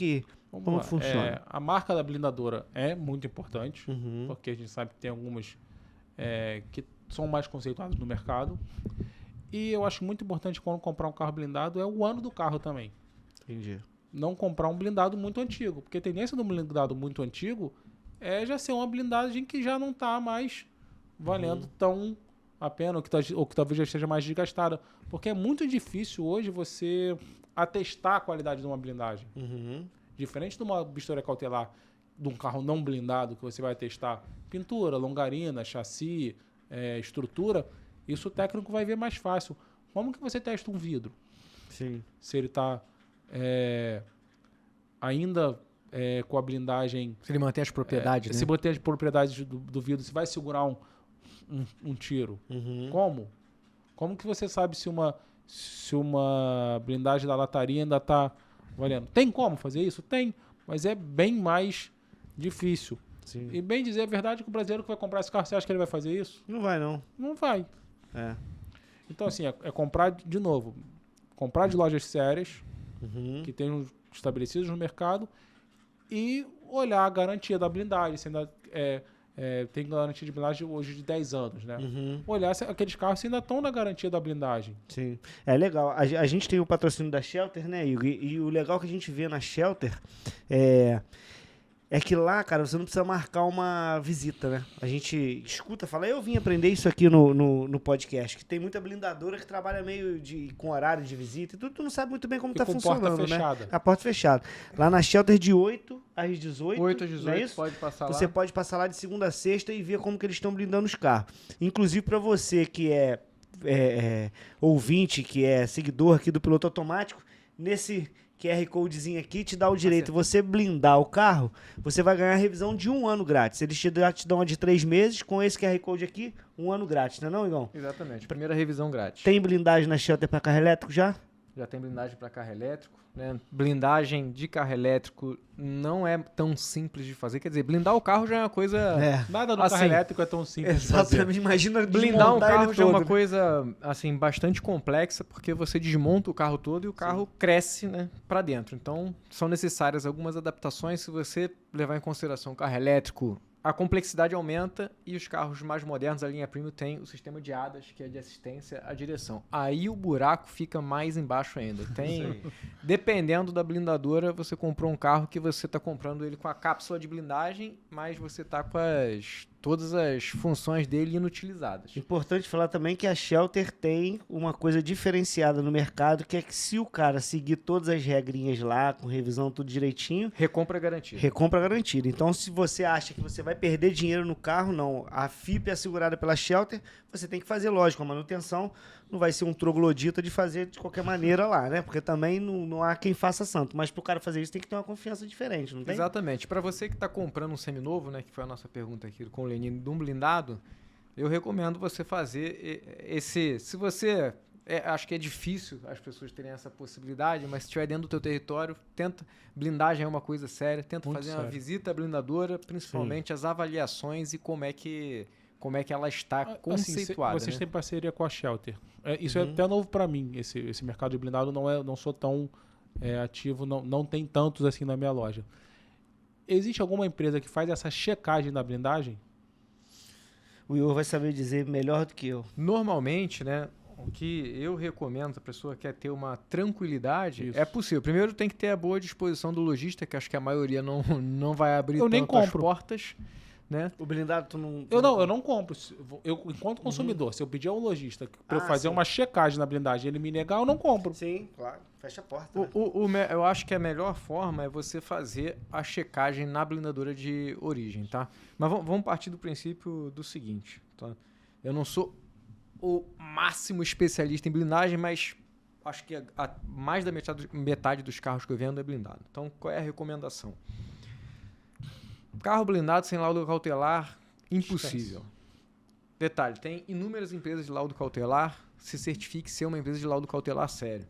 funciona? A marca da blindadora é muito importante, Uhum. porque a gente sabe que tem algumas que são mais conceituadas no mercado. E eu acho muito importante quando comprar um carro blindado é o ano do carro também. Entendi. Não comprar um blindado muito antigo, porque a tendência do blindado muito antigo é já ser uma blindagem que já não está mais valendo tão a pena, ou que talvez já esteja mais desgastada. Porque é muito difícil hoje você atestar a qualidade de uma blindagem. Uhum. Diferente de uma vistoria cautelar de um carro não blindado, que você vai testar pintura, longarina, chassi, estrutura, isso o técnico vai ver mais fácil. Como que você testa um vidro? Sim. Se ele está ainda com a blindagem... Se ele mantém as propriedades, né? Se mantém as propriedades do vidro, se vai segurar um tiro. Como? Como que você sabe se uma blindagem da lataria ainda está valendo? Tem como fazer isso? Tem, mas é bem mais difícil. Sim. E bem dizer a verdade que o brasileiro que vai comprar esse carro, você acha que ele vai fazer isso? Não vai, não. Não vai. É. Então, assim, é comprar de novo. Comprar de lojas sérias, que tenham estabelecidos no mercado, e olhar a garantia da blindagem. Se ainda tem garantia de blindagem hoje de 10 anos, né? Olhar se aqueles carros ainda estão na garantia da blindagem. Sim. É legal. A gente tem o patrocínio da Shelter, né, Igor? E o legal que a gente vê na Shelter é que lá, cara, você não precisa marcar uma visita, né? A gente escuta, fala, eu vim aprender isso aqui no podcast, que tem muita blindadora que trabalha meio com horário de visita e tu não sabe muito bem como tá funcionando, porta fechada. né? A porta fechada. Lá na Shelter de 8 às 18. 8 às 18, não é isso? pode passar lá. Você pode passar lá de segunda a sexta e ver como que eles estão blindando os carros. Inclusive para você que é ouvinte, que é seguidor aqui do Piloto Automático, nesse QR Codezinho aqui te dá o direito, você blindar o carro, você vai ganhar a revisão de 1 ano grátis. Eles te dão uma de 3 meses, com esse QR Code aqui, 1 ano grátis, não é não, Igão? Exatamente, primeira revisão grátis. Tem blindagem na Shelter para carro elétrico já? Já tem blindagem para carro elétrico, né? Blindagem de carro elétrico não é tão simples de fazer. Quer dizer, blindar o carro já é uma coisa... Nada no assim, carro elétrico é tão simples de fazer. Exatamente, imagina blindar um carro já é uma todo. coisa assim, bastante complexa, porque você desmonta o carro todo e o carro cresce, né, para dentro. Então, são necessárias algumas adaptações. Se você levar em consideração o carro elétrico, a complexidade aumenta e os carros mais modernos, a linha Premium, tem o sistema de ADAS, que é de assistência à direção. Aí o buraco fica mais embaixo ainda. Tem, dependendo da blindadora, você comprou um carro que você está comprando ele com a cápsula de blindagem, mas você está com todas as funções dele inutilizadas. Importante falar também que a Shelter tem uma coisa diferenciada no mercado, que é que se o cara seguir todas as regrinhas lá, com revisão tudo direitinho... Recompra garantida. Recompra garantida. Então, se você acha que você vai perder dinheiro no carro, não. A FIP é assegurada pela Shelter, você tem que fazer, lógico, a manutenção não vai ser um troglodita de fazer de qualquer maneira lá, né? Porque também não há quem faça santo. Mas pro cara fazer isso tem que ter uma confiança diferente, não tem? Exatamente. Para você que está comprando um seminovo, né, que foi a nossa pergunta aqui com o Lenine, de um blindado, eu recomendo você fazer esse... Se você... acho que é difícil as pessoas terem essa possibilidade, mas se estiver dentro do teu território, tenta... Blindagem é uma coisa séria. Tenta Muito fazer sério. uma visita à blindadora, principalmente as avaliações e como é que ela está conceituada. Vocês né? têm parceria com a Shelter. Isso é até novo para mim. Esse mercado de blindado não sou tão ativo, não tem tantos assim na minha loja. Existe alguma empresa que faz essa checagem da blindagem? O Igor vai saber dizer melhor do que eu. Normalmente, né, o que eu recomendo se a pessoa quer ter uma tranquilidade, Isso. é possível. Primeiro tem que ter a boa disposição do lojista, que acho que a maioria não vai abrir Eu nem tanto as compro. portas. Né? O blindado tu não... Eu não compro. Eu, enquanto consumidor, se eu pedir ao lojista para eu fazer sim. uma checagem na blindagem e ele me negar, eu não compro. Sim, claro. Fecha a porta. Né? Eu acho que a melhor forma é você fazer a checagem na blindadora de origem, tá? Mas vamos partir do princípio do seguinte, tá? Eu não sou o máximo especialista em blindagem, mas acho que mais da metade dos carros que eu vendo é blindado. Então, qual é a recomendação? Carro blindado sem laudo cautelar, impossível. Detalhe, tem inúmeras empresas de laudo cautelar, se certifique ser uma empresa de laudo cautelar sério.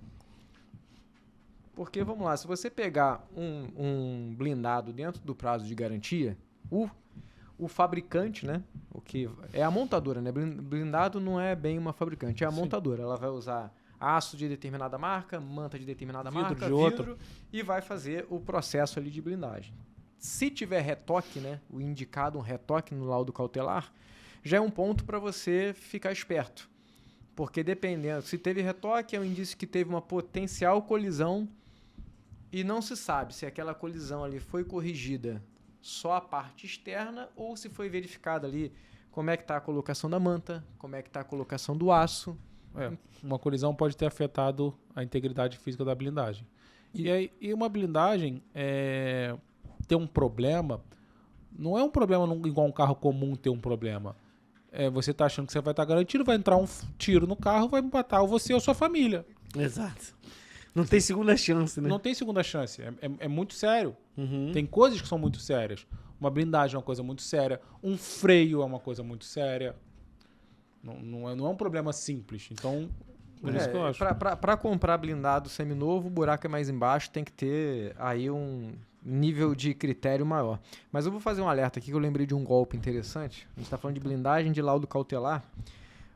Porque, vamos lá, se você pegar um blindado dentro do prazo de garantia, o fabricante, né, o que é a montadora, né, blindado não é bem uma fabricante, é a montadora, ela vai usar aço de determinada marca, manta de determinada marca, vidro, e vai fazer o processo ali de blindagem. Se tiver retoque, né, o indicado um retoque no laudo cautelar, já é um ponto para você ficar esperto. Porque dependendo, se teve retoque, é um indício que teve uma potencial colisão e não se sabe se aquela colisão ali foi corrigida só a parte externa ou se foi verificada ali como é que está a colocação da manta, como é que está a colocação do aço. Uma colisão pode ter afetado a integridade física da blindagem. E uma blindagem ter um problema, não é um problema igual um carro comum ter um problema. Você está achando que você vai estar garantido, vai entrar um tiro no carro, vai matar você ou sua família. Exato. Não tem segunda chance, né? Não tem segunda chance. É muito sério. Uhum. Tem coisas que são muito sérias. Uma blindagem é uma coisa muito séria. Um freio é uma coisa muito séria. Não é um problema simples. Então, por isso que eu acho. Pra comprar blindado seminovo, o buraco é mais embaixo, tem que ter aí um nível de critério maior. Mas eu vou fazer um alerta aqui que eu lembrei de um golpe interessante. A gente tá falando de blindagem, de laudo cautelar.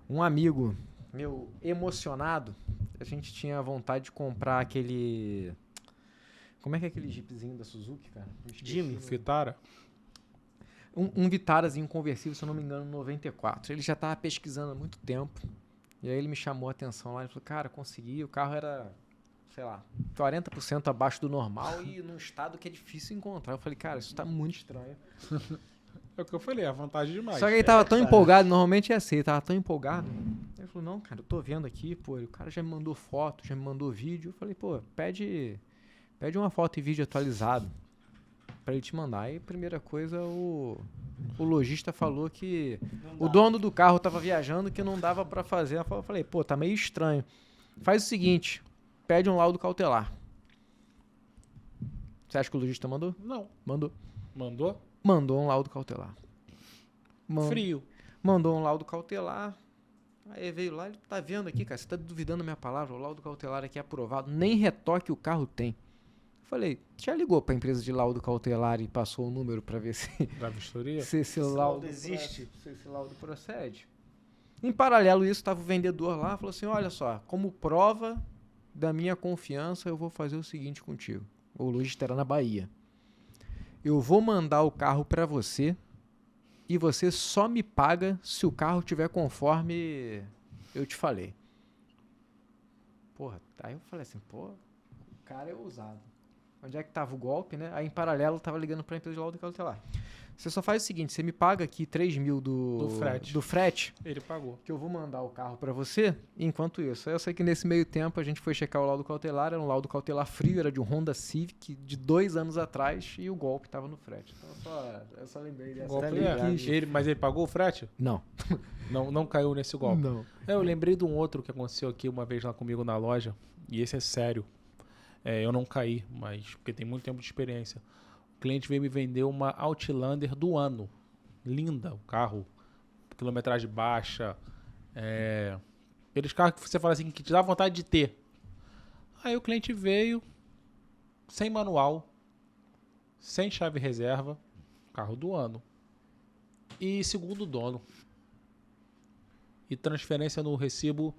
Um amigo meu emocionado, a gente tinha vontade de comprar aquele... Como é que é aquele jeepzinho da Suzuki, cara? Jimmy. Vitara? Um Vitarazinho conversível, se eu não me engano, 94. Ele já tava pesquisando há muito tempo. E aí ele me chamou a atenção lá e falou, cara, consegui. O carro era, sei lá, 40% abaixo do normal e num estado que é difícil encontrar. Eu falei, cara, isso tá muito estranho. É o que eu falei, é vantagem demais. Só que ele tava tão empolgado, normalmente é assim, ele tava tão empolgado. Ele falou, não, cara, eu tô vendo aqui, pô, o cara já me mandou foto, já me mandou vídeo. Eu falei, pô, pede uma foto e vídeo atualizado pra ele te mandar. Aí, primeira coisa, o lojista falou que o dono do carro tava viajando, que não dava pra fazer. Eu falei, pô, tá meio estranho. Faz o seguinte, pede um laudo cautelar. Você acha que o lojista mandou? Não. Mandou. Mandou? Mandou um laudo cautelar. Frio. Mandou um laudo cautelar. Aí veio lá, ele tá vendo aqui, cara, você tá duvidando da minha palavra, o laudo cautelar aqui é aprovado, nem retoque o carro tem. Eu falei, já ligou pra empresa de laudo cautelar e passou o número pra ver se, Da vistoria? se esse laudo laudo existe? Se esse laudo procede. Em paralelo isso, tava o vendedor lá, falou assim, olha só, como prova da minha confiança, eu vou fazer o seguinte contigo. O lojista era na Bahia. Eu vou mandar o carro pra você e você só me paga se o carro tiver conforme eu te falei. Porra, aí eu falei assim, pô, o cara é ousado. Onde é que tava o golpe, né? Aí em paralelo eu tava ligando pra empresa de laudo cautelar. Você só faz o seguinte, você me paga aqui 3 mil do frete, Ele pagou. que eu vou mandar o carro pra você, enquanto isso. Eu sei que nesse meio tempo a gente foi checar o laudo cautelar, era um laudo cautelar frio, era de um Honda Civic de 2 anos atrás e o golpe tava no frete. Então eu só lembrei dessa. Golpe, ligado. Mas ele pagou o frete? Não. Não caiu nesse golpe. Não. Eu lembrei de um outro que aconteceu aqui uma vez lá comigo na loja, e esse é sério. Eu não caí, mas porque tem muito tempo de experiência. O cliente veio me vender uma Outlander do ano. Linda, o carro, quilometragem baixa. Aqueles carros que você fala assim, que te dá vontade de ter. Aí o cliente veio, sem manual, sem chave reserva, carro do ano. E segundo dono. E transferência no recibo,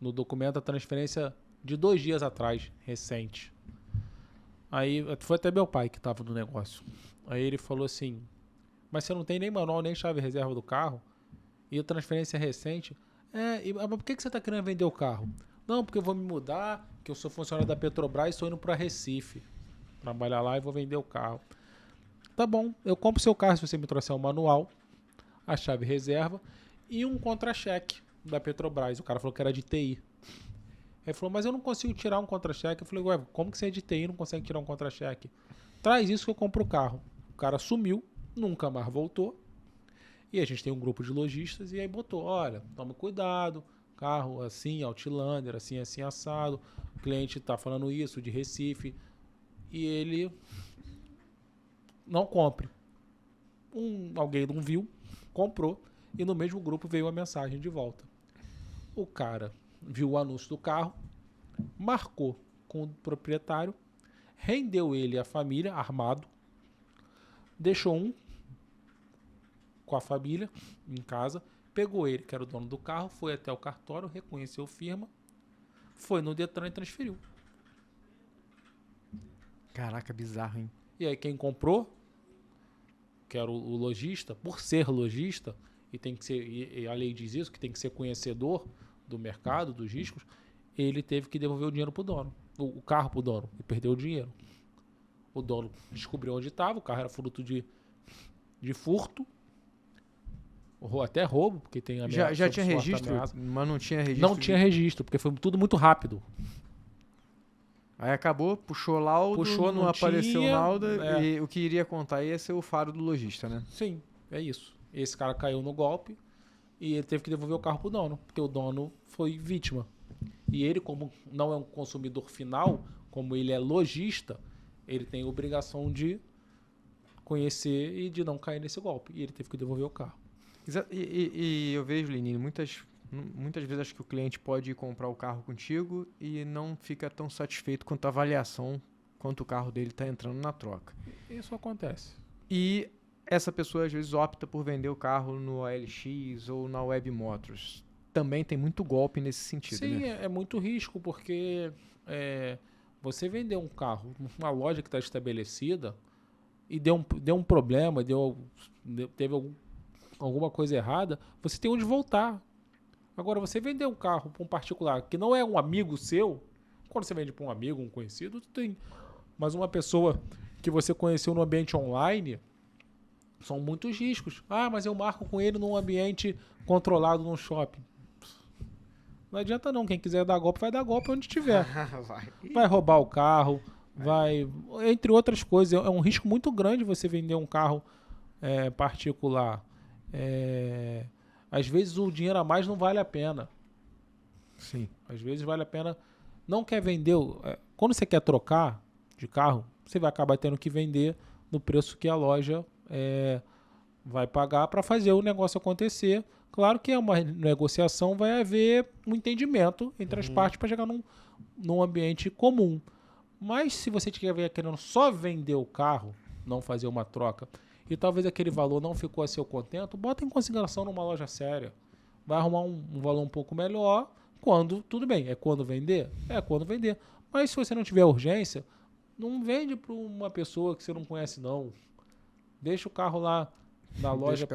no documento, a transferência de 2 dias atrás, recente. Aí foi até meu pai que estava no negócio. Aí ele falou assim, mas você não tem nem manual, nem chave reserva do carro? E a transferência é recente? Mas por que você está querendo vender o carro? Não, porque eu vou me mudar, que eu sou funcionário da Petrobras e estou indo para Recife. Trabalhar lá e vou vender o carro. Tá bom, eu compro seu carro se você me trouxer um manual, a chave reserva e um contra-cheque da Petrobras. O cara falou que era de TI. Ele falou, mas eu não consigo tirar um contra-cheque. Eu falei, ué, como que você é de TI e não consegue tirar um contra-cheque? Traz isso que eu compro o carro. O cara sumiu, nunca mais voltou. E a gente tem um grupo de lojistas e aí botou, olha, tome cuidado, carro assim, Outlander, assim, assim, assado. O cliente tá falando isso de Recife e ele não compre. Alguém não viu, comprou e no mesmo grupo veio a mensagem de volta. O cara viu o anúncio do carro, marcou com o proprietário, rendeu ele a família, armado, deixou um com a família em casa, pegou ele, que era o dono do carro, foi até o cartório, reconheceu firma, foi no Detran e transferiu. Caraca, bizarro, hein? E aí quem comprou, que era o lojista, por ser lojista, e tem que ser, e a lei diz isso, que tem que ser conhecedor do mercado, dos riscos, ele teve que devolver o dinheiro pro dono, o carro pro dono, e perdeu o dinheiro. O dono descobriu onde estava, o carro era fruto de furto, até roubo, porque tem ameaça. Já tinha registro, ameaça. mas não tinha registro. Não tinha registro, porque foi tudo muito rápido. Aí acabou, puxou laudo, não apareceu tinha, laudo, e o que iria contar ia ser o faro do lojista, né? Sim, é isso. Esse cara caiu no golpe e ele teve que devolver o carro pro dono, porque o dono foi vítima. E ele, como não é um consumidor final, como ele é lojista, ele tem a obrigação de conhecer e de não cair nesse golpe. E ele teve que devolver o carro. E eu vejo, Lenine, muitas vezes acho que o cliente pode ir comprar o carro contigo e não fica tão satisfeito quanto a avaliação, quanto o carro dele está entrando na troca. Isso acontece. E essa pessoa às vezes opta por vender o carro no OLX ou na Web Motors. Também tem muito golpe nesse sentido, Sim, né? é muito risco, porque você vender um carro numa loja que está estabelecida e deu um problema, teve alguma coisa errada, você tem onde voltar. Agora, você vender um carro para um particular que não é um amigo seu, quando você vende para um amigo, um conhecido, tem. Mas uma pessoa que você conheceu no ambiente online, são muitos riscos. Ah, mas eu marco com ele num ambiente controlado num shopping. Não adianta não, quem quiser dar golpe, vai dar golpe onde estiver. Vai roubar o carro, vai... Entre outras coisas, é um risco muito grande você vender um carro particular. Às vezes o dinheiro a mais não vale a pena. Sim. Às vezes vale a pena... Não quer vender... Quando você quer trocar de carro, você vai acabar tendo que vender no preço que a loja vai pagar para fazer o negócio acontecer. Claro que é uma negociação, vai haver um entendimento entre as partes para chegar num ambiente comum. Mas se você estiver querendo só vender o carro, não fazer uma troca, e talvez aquele valor não ficou a seu contento, bota em consideração numa loja séria. Vai arrumar um valor um pouco melhor quando, tudo bem, é quando vender? É quando vender. Mas se você não tiver urgência, não vende para uma pessoa que você não conhece, não. Deixa o carro lá na loja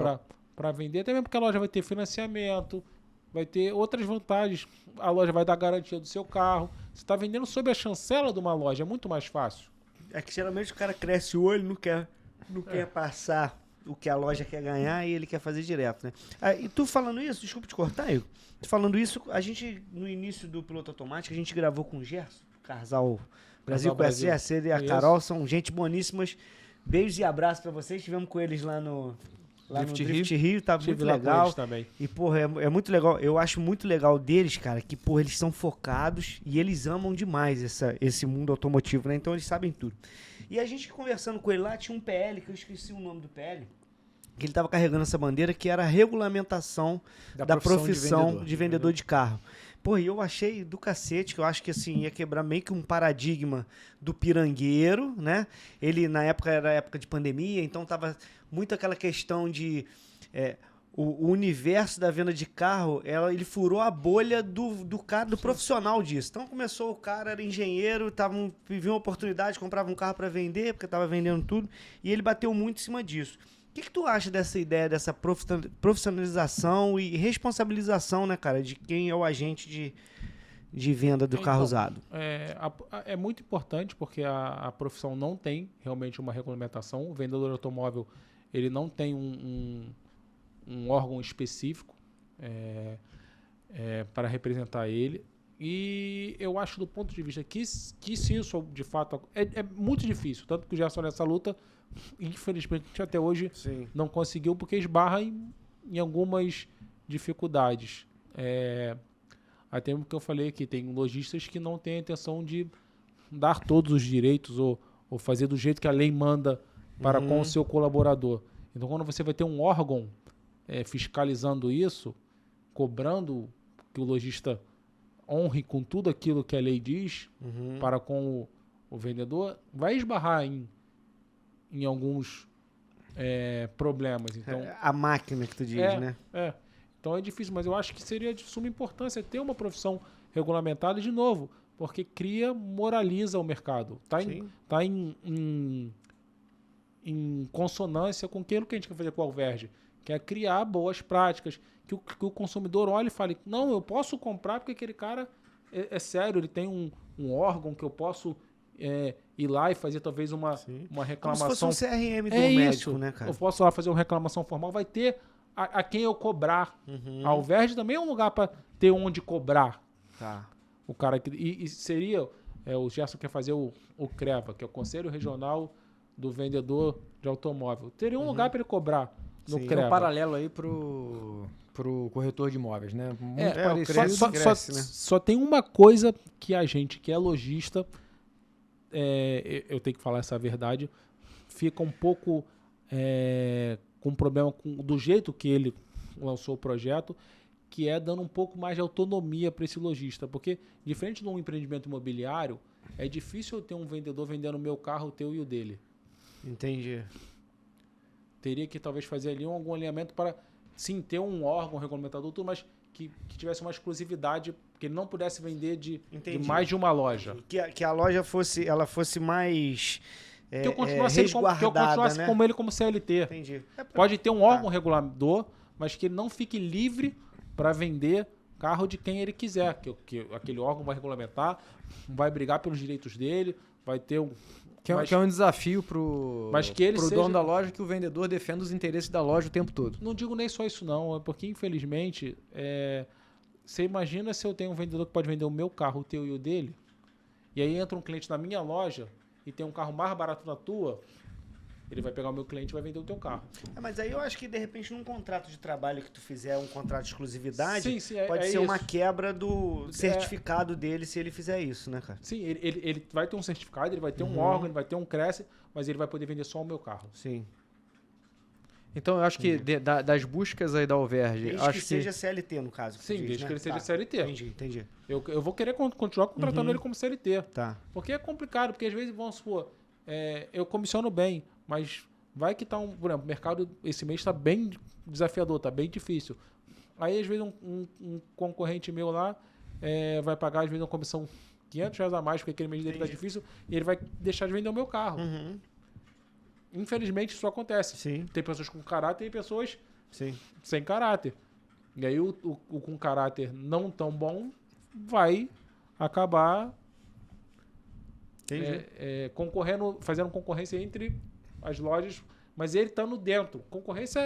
para vender, até mesmo porque a loja vai ter financiamento, vai ter outras vantagens. A loja vai dar garantia do seu carro. Você está vendendo sob a chancela de uma loja, é muito mais fácil. É que geralmente o cara cresce o olho, não quer passar o que a loja quer ganhar e ele quer fazer direto, né? E tu falando isso, desculpa te cortar, Igor. Tu falando isso, a gente, no início do Piloto Automático, a gente gravou com o Gerson, Casal Brasil com a ele e a Carol, são gente boníssimas. Beijos e abraços pra vocês. Estivemos com eles lá no Drift Rio, tá muito legal. Também. E, porra, é muito legal. Eu acho muito legal deles, cara, que, porra, eles são focados e eles amam demais esse mundo automotivo, né? Então eles sabem tudo. E a gente conversando com ele lá, tinha um PL, que eu esqueci o nome do PL, que ele tava carregando essa bandeira, que era a regulamentação da profissão de vendedor de carro. Pô, e eu achei do cacete, que eu acho que assim, ia quebrar meio que um paradigma do pirangueiro, né? Ele, na época, era época de pandemia, então tava muito aquela questão de... o universo da venda de carro, ele furou a bolha do cara, do profissional disso. Então começou, o cara era engenheiro, vivia uma oportunidade, comprava um carro para vender, porque tava vendendo tudo, e ele bateu muito em cima disso. O que tu acha dessa ideia, dessa profissionalização e responsabilização, né, cara, de quem é o agente de venda do carro usado? É muito importante, porque a profissão não tem realmente uma regulamentação. O vendedor de automóvel, ele não tem um órgão específico para representar ele. E eu acho, do ponto de vista que se isso de fato é muito difícil, tanto que o Gerson nessa luta, infelizmente até hoje não conseguiu, porque esbarra em algumas dificuldades. Até o que eu falei aqui, tem lojistas que não têm a intenção de dar todos os direitos ou fazer do jeito que a lei manda para com o seu colaborador. Então, quando você vai ter um órgão fiscalizando isso, cobrando que o lojista honre com tudo aquilo que a lei diz para com o vendedor, vai esbarrar em alguns problemas. Então, a máquina que tu diz, né? Então é difícil, mas eu acho que seria de suma importância ter uma profissão regulamentada, de novo, porque moraliza o mercado. Está em consonância com aquilo que a gente quer fazer com o Alverge, que é criar boas práticas, que o consumidor olhe e fale, não, eu posso comprar porque aquele cara é sério, ele tem um órgão que eu posso ir lá e fazer talvez uma reclamação. Como se fosse um CRM do médico, né, cara? Eu posso lá fazer uma reclamação formal, vai ter a quem eu cobrar. A Alverge também é um lugar para ter onde cobrar. Tá. O cara e seria, o Gerson quer fazer o CREVA, que é o Conselho Regional do Vendedor de Automóvel. Teria um lugar para ele cobrar no CREVA. Um paralelo aí pro pro corretor de imóveis, né? Muito o parecido. crédito cresce, né? Só tem uma coisa que a gente, que é lojista, eu tenho que falar essa verdade, fica um pouco com problema do jeito que ele lançou o projeto, que é dando um pouco mais de autonomia para esse lojista. Porque, diferente de um empreendimento imobiliário, é difícil eu ter um vendedor vendendo o meu carro, o teu e o dele. Entendi. Teria que talvez fazer ali algum alinhamento para, sim, ter um órgão regulamentador, tudo, mas que tivesse uma exclusividade, que ele não pudesse vender de mais de uma loja. Que a loja fosse mais Que eu continuasse, né? como ele como CLT. Entendi. Pode ter um órgão regulador, mas que ele não fique livre para vender carro de quem ele quiser. Que aquele órgão vai regulamentar, vai brigar pelos direitos dele, vai ter um... Que é um desafio pro dono da loja, que o vendedor defenda os interesses da loja o tempo todo. Não digo nem só isso não, é porque infelizmente, você imagina se eu tenho um vendedor que pode vender o meu carro, o teu e o dele, e aí entra um cliente na minha loja e tem um carro mais barato da tua, ele vai pegar o meu cliente e vai vender o teu carro. Mas aí eu acho que, de repente, num contrato de trabalho que tu fizer um contrato de exclusividade, sim, pode ser isso. uma quebra do certificado dele se ele fizer isso, né, cara? Sim, ele vai ter um certificado, ele vai ter um órgão, ele vai ter um CRES, mas ele vai poder vender só o meu carro. Sim. Então, eu acho que das buscas aí da Alverge... Desde acho que seja CLT, no caso. Sim, diz, desde né? que ele seja CLT. Entendi. Eu vou querer continuar contratando ele como CLT. Tá. Porque é complicado, porque às vezes, vamos supor, eu comissiono bem, mas vai que tá por exemplo, o mercado esse mês está bem desafiador, está bem difícil. Aí, às vezes, um concorrente meu lá vai pagar, às vezes, uma comissão R$500 a mais, porque aquele mês dele está difícil, e ele vai deixar de vender o meu carro. Uhum. Infelizmente, isso acontece. Sim. Tem pessoas com caráter e pessoas Sim. sem caráter. E aí, o com caráter não tão bom vai acabar concorrendo, fazendo concorrência entre as lojas, mas ele estando dentro. Concorrência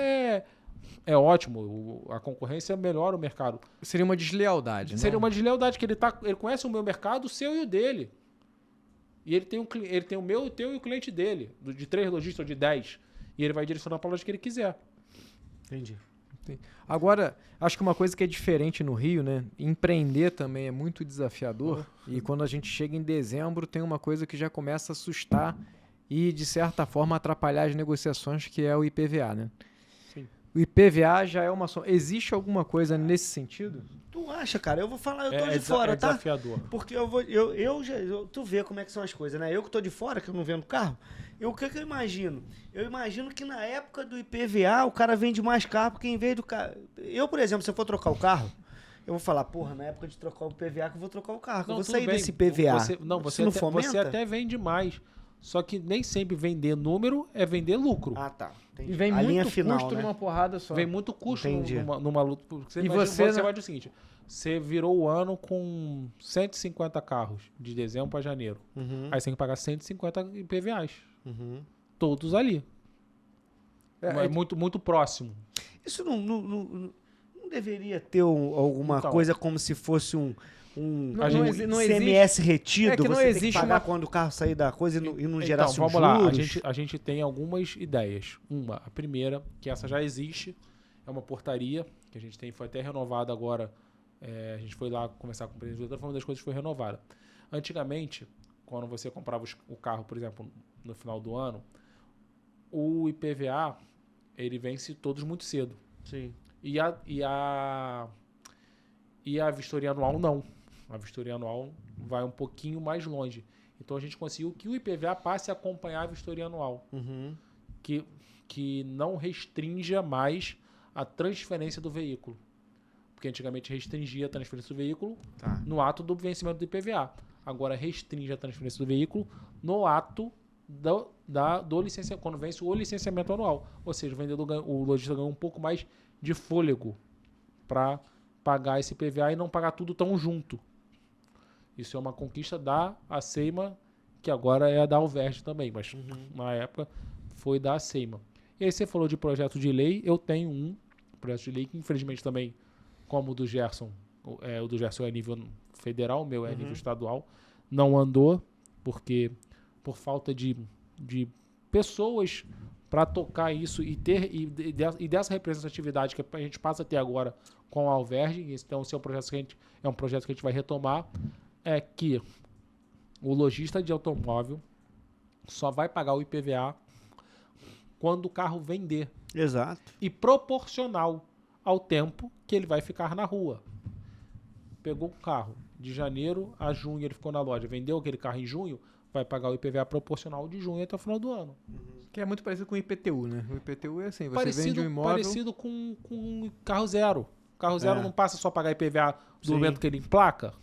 é ótimo, a concorrência melhora o mercado. Seria uma deslealdade, né? Seria uma deslealdade, que ele conhece o meu mercado, o seu e o dele. E ele tem o meu, o teu e o cliente dele, de 3 lojistas ou de 10. E ele vai direcionar para a loja que ele quiser. Entendi. Agora, acho que uma coisa que é diferente no Rio, né? Empreender também é muito desafiador. E quando a gente chega em dezembro, tem uma coisa que já começa a assustar e, de certa forma, atrapalhar as negociações, que é o IPVA, né? Sim. O IPVA já é uma... Existe alguma coisa nesse sentido? Tu acha, cara? Eu vou falar, eu tô de fora, tá? Desafiador. Porque tu vê como é que são as coisas, né? Eu que tô de fora, que eu não vendo carro, o que eu imagino? Eu imagino que na época do IPVA o cara vende mais carro, porque em vez do carro... Eu, por exemplo, se eu for trocar o carro, eu vou falar, porra, na época de trocar o IPVA que eu vou trocar o carro, que eu vou sair desse IPVA. Você até vende mais. Só que nem sempre vender número é vender lucro. Ah, tá. Entendi. E vem a muito linha final, custo né? numa porrada só. Vem muito custo numa luta. Você vai do seguinte, você virou o ano com 150 carros, de dezembro para janeiro. Uhum. Aí você tem que pagar 150 IPVAs. Uhum. Todos ali. É muito, muito próximo. Isso não deveria ter alguma Então, coisa como se fosse um não ICMS retido? É que não você tem existe que pagar uma... quando o carro sair da coisa e não Então, gerasse vamos juros? lá. A gente tem algumas ideias. A primeira, que essa já existe, é uma portaria que a gente tem, foi até renovada agora. A gente foi lá conversar com o presidente, foi uma das coisas que foi renovada. Antigamente, quando você comprava o carro, por exemplo, no final do ano, o IPVA, ele vence todos muito cedo. Sim. E a vistoria anual não. A vistoria anual vai um pouquinho mais longe. Então a gente conseguiu que o IPVA passe a acompanhar a vistoria anual. Uhum. Que não restrinja mais a transferência do veículo. Porque antigamente restringia a transferência do veículo no ato do vencimento do IPVA. Agora restringe a transferência do veículo no ato do licenciamento, quando vence o licenciamento anual. Ou seja, o lojista ganha um pouco mais de fôlego para pagar esse IPVA e não pagar tudo tão junto. Isso é uma conquista da ACEIMA, que agora é a da Alverge também, mas na época foi da ACEIMA. E aí você falou de projeto de lei, eu tenho um projeto de lei que infelizmente também, como o do Gerson, o do Gerson é nível federal, o meu é nível estadual, não andou, porque por falta de pessoas para tocar isso e dessa representatividade que a gente passa a ter agora com a Alverge, então esse é um projeto que a gente vai retomar, é que o lojista de automóvel só vai pagar o IPVA quando o carro vender. Exato. E proporcional ao tempo que ele vai ficar na rua. Pegou o carro de janeiro a junho, ele ficou na loja, vendeu aquele carro em junho, vai pagar o IPVA proporcional de junho até o final do ano. Que é muito parecido com o IPTU, né? O IPTU é assim, você vende um imóvel... Parecido com carro zero. Carro zero não passa só a pagar IPVA do Sim. momento que ele emplaca,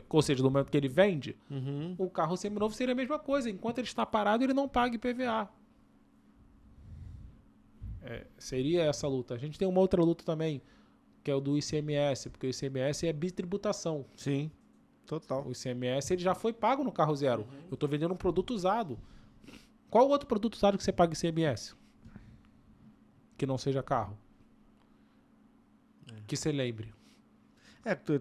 ou seja, do momento que ele vende. Uhum. O carro seminovo seria a mesma coisa. Enquanto ele está parado, ele não paga IPVA. Seria essa luta. A gente tem uma outra luta também, que é o do ICMS, porque o ICMS é bitributação. Sim, total. O ICMS ele já foi pago no carro zero. Eu estou vendendo um produto usado. Qual outro produto usado que você paga ICMS? Que não seja carro? Que você lembre.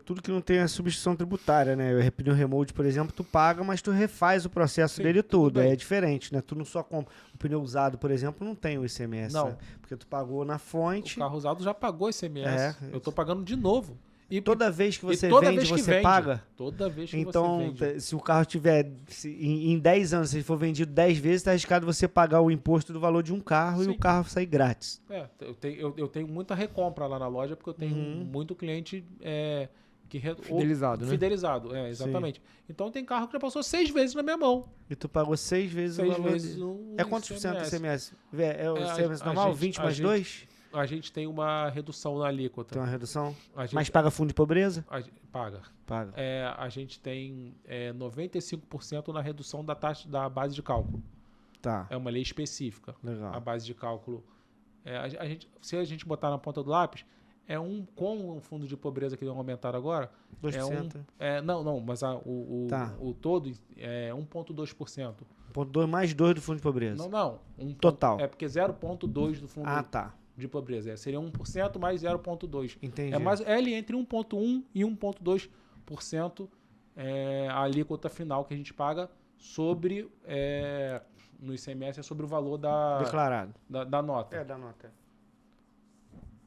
Tudo que não tem a substituição tributária, né? O pneu remold, por exemplo, tu paga, mas tu refaz o processo dele todo. bem. É diferente, né? Tu não só compra. O pneu usado, por exemplo, não tem o ICMS. Não. Né? Porque tu pagou na fonte. O carro usado já pagou ICMS. Eu estou pagando de novo. E Toda vez que você toda vende, vez que você vende. paga. Toda vez que Então, você vende. se o carro tiver em 10 anos, se ele for vendido 10 vezes, está arriscado você pagar o imposto do valor de um carro e Sim. o carro sair grátis. Eu tenho muita recompra lá na loja, porque eu tenho muito cliente Fidelizado, né? Fidelizado, exatamente. Então tem carro que já passou 6 vezes na minha mão. E tu pagou 6 vezes o 6 valor. vezes o É quantos por cento do ICMS? É o ICMS a normal? gente- 20 a mais gente- 2? A gente tem uma redução na alíquota. Tem uma redução? A gente, Mas paga fundo de pobreza? paga. Paga. A gente tem 95% na redução da taxa da base de cálculo. Tá, É uma lei específica. A legal. base de cálculo. Se a gente botar na ponta do lápis, com o fundo de pobreza que deu aumentar agora, 2%. não, mas Tá. o todo é 1,2%. 1,2 mais 2 do fundo de pobreza. Não. Total. É porque 0,2 do fundo Tá. de pobreza. Seria 1% mais 0,2%. Entendi. É ali entre 1,1% e 1,2% a alíquota final que a gente paga sobre, no ICMS, sobre o valor Declarado. da nota. Da nota.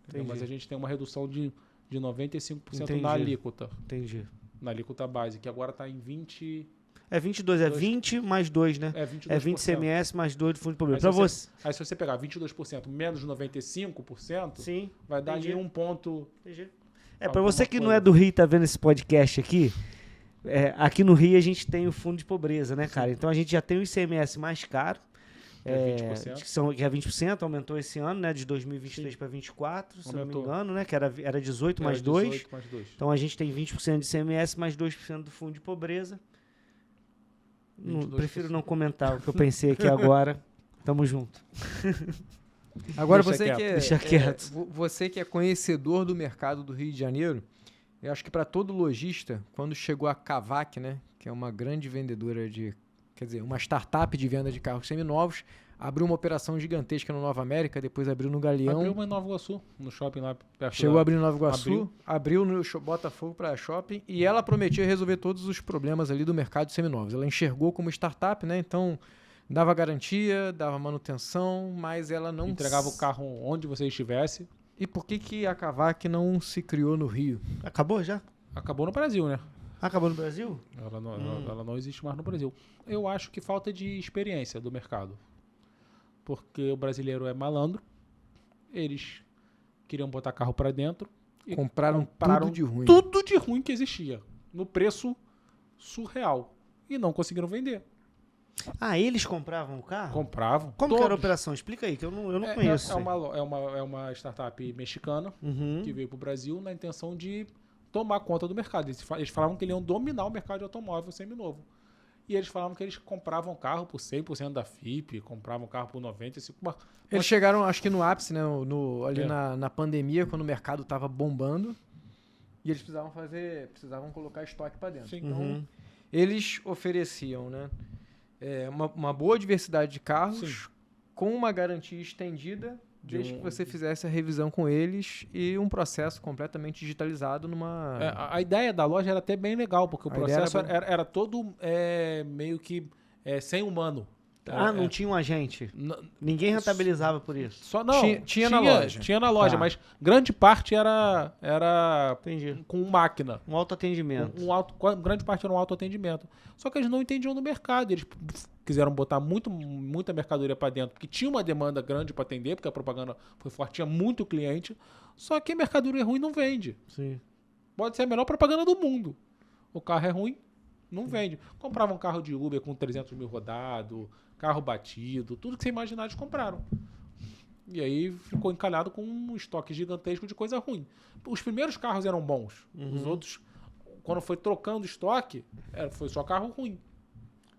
Entendeu? Entendi. Mas a gente tem uma redução de 95% Entendi. na alíquota. Entendi. Na alíquota base, que agora está em 20%. É 22, é 20 mais 2, né? 22%. É 20 CMS mais 2 do fundo de pobreza. Aí Pra se você. Aí se você pegar 22% menos 95%, Sim. vai dar entendi. ali um ponto. Pra Alguma você que não coisa. é do Rio e tá vendo esse podcast aqui, aqui no Rio a gente tem o fundo de pobreza, né, cara? Então a gente já tem o ICMS mais caro. É 20%. Que é 20%, aumentou esse ano, né? De 2023 para 2024, se eu não me Aumentou. engano, né? Que era 18 mais Era 2. 18 mais 2. Então a gente tem 20% de ICMS mais 2% do fundo de pobreza. 22%. Prefiro não comentar o que eu pensei aqui agora. Tamo junto. Agora Deixa você quieto. que Deixa quieto. você que é conhecedor do mercado do Rio de Janeiro, eu acho que para todo lojista, quando chegou a Cavac, né, que é uma grande vendedora uma startup de venda de carros seminovos, abriu uma operação gigantesca no Nova América, depois abriu no Galeão, Abriu uma em Nova Iguaçu, no shopping lá perto chegou a da... abrir no Nova Iguaçu, abriu no Botafogo para shopping e ela prometia resolver todos os problemas ali do mercado de seminovos. Ela enxergou como startup, né, então dava garantia, dava manutenção, mas ela não Entregava o carro onde você estivesse. E por que a Cavac não se criou no Rio? Acabou já? Acabou no Brasil, né? Acabou no Brasil? Ela não existe mais no Brasil. Eu acho que falta de experiência do mercado. Porque o brasileiro é malandro. Eles queriam botar carro para dentro. E Compraram tudo de ruim. Tudo de ruim que existia. No preço surreal. E não conseguiram vender. Eles compravam o carro? Compravam. Como que era a todos. operação? Explica aí, que eu não conheço. É uma startup mexicana Uhum. que veio para o Brasil na intenção de tomar conta do mercado. Eles falavam que eles iam dominar o mercado de automóvel seminovo. E eles falavam que eles compravam carro por 100% da FIP, compravam carro por 95%. Eles chegaram, acho que no ápice, né? Ali É. na pandemia, quando o mercado estava bombando. E eles precisavam colocar estoque para dentro. Sim. Então, Uhum. eles ofereciam, né? Uma boa diversidade de carros, Sim. com uma garantia estendida, desde que você fizesse a revisão com eles e um processo completamente digitalizado numa... A ideia da loja era até bem legal, porque o A ideia processo era era todo meio que sem humano. Não tinha um agente. N- Ninguém rentabilizava por isso. Só não. Tinha na loja. Tinha na loja, Tá. mas grande parte era Entendi. com máquina. Um autoatendimento. Grande parte era um autoatendimento. Só que eles não entendiam do mercado. Eles quiseram botar muita mercadoria para dentro, porque tinha uma demanda grande para atender, porque a propaganda foi forte, tinha muito cliente. Só que a mercadoria ruim não vende. Sim. Pode ser a melhor propaganda do mundo. O carro é ruim, não vende. Comprava um carro de Uber com 300 mil rodado, carro batido, tudo que você imaginar eles compraram. E aí ficou encalhado com um estoque gigantesco de coisa ruim. Os primeiros carros eram bons. Os outros, quando foi trocando estoque, foi só carro ruim.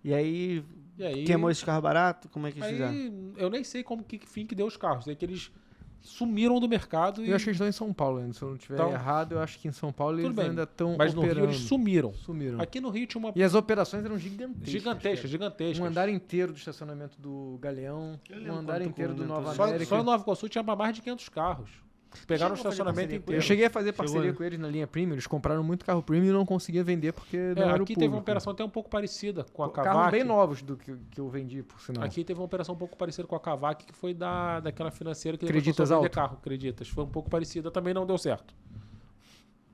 E aí, E aí, queimou esse carro barato? Como é que eles fizeram? aí eu nem sei que fim que deu os carros. Sei que eles sumiram do mercado e... Eu acho que eles estão em São Paulo ainda. Se eu não estiver Então, errado, eu acho que em São Paulo tudo eles bem, ainda estão mas no operando. Rio eles sumiram. Sumiram. Aqui no Rio tinha uma E as operações eram gigantescas. gigantesca. Um andar inteiro do estacionamento do Galeão, lembro um andar quando tu inteiro do comentou Nova isso. América. Só em Nova Iguaçu tinha mais de 500 carros. Pegaram o Chegou a fazer estacionamento parceria com inteiro. Eu cheguei a fazer Chegou, parceria né? com eles na linha Premium, eles compraram muito carro Premium e não conseguia vender porque não era o Aqui público. teve uma operação até um pouco parecida com a Carros Cavac. bem novos do que eu vendi, por sinal. Aqui teve uma operação um pouco parecida com a Cavac, que foi daquela financeira que Acreditas começou a vender Alto? carro. Acreditas. Foi um pouco parecida, também não deu certo.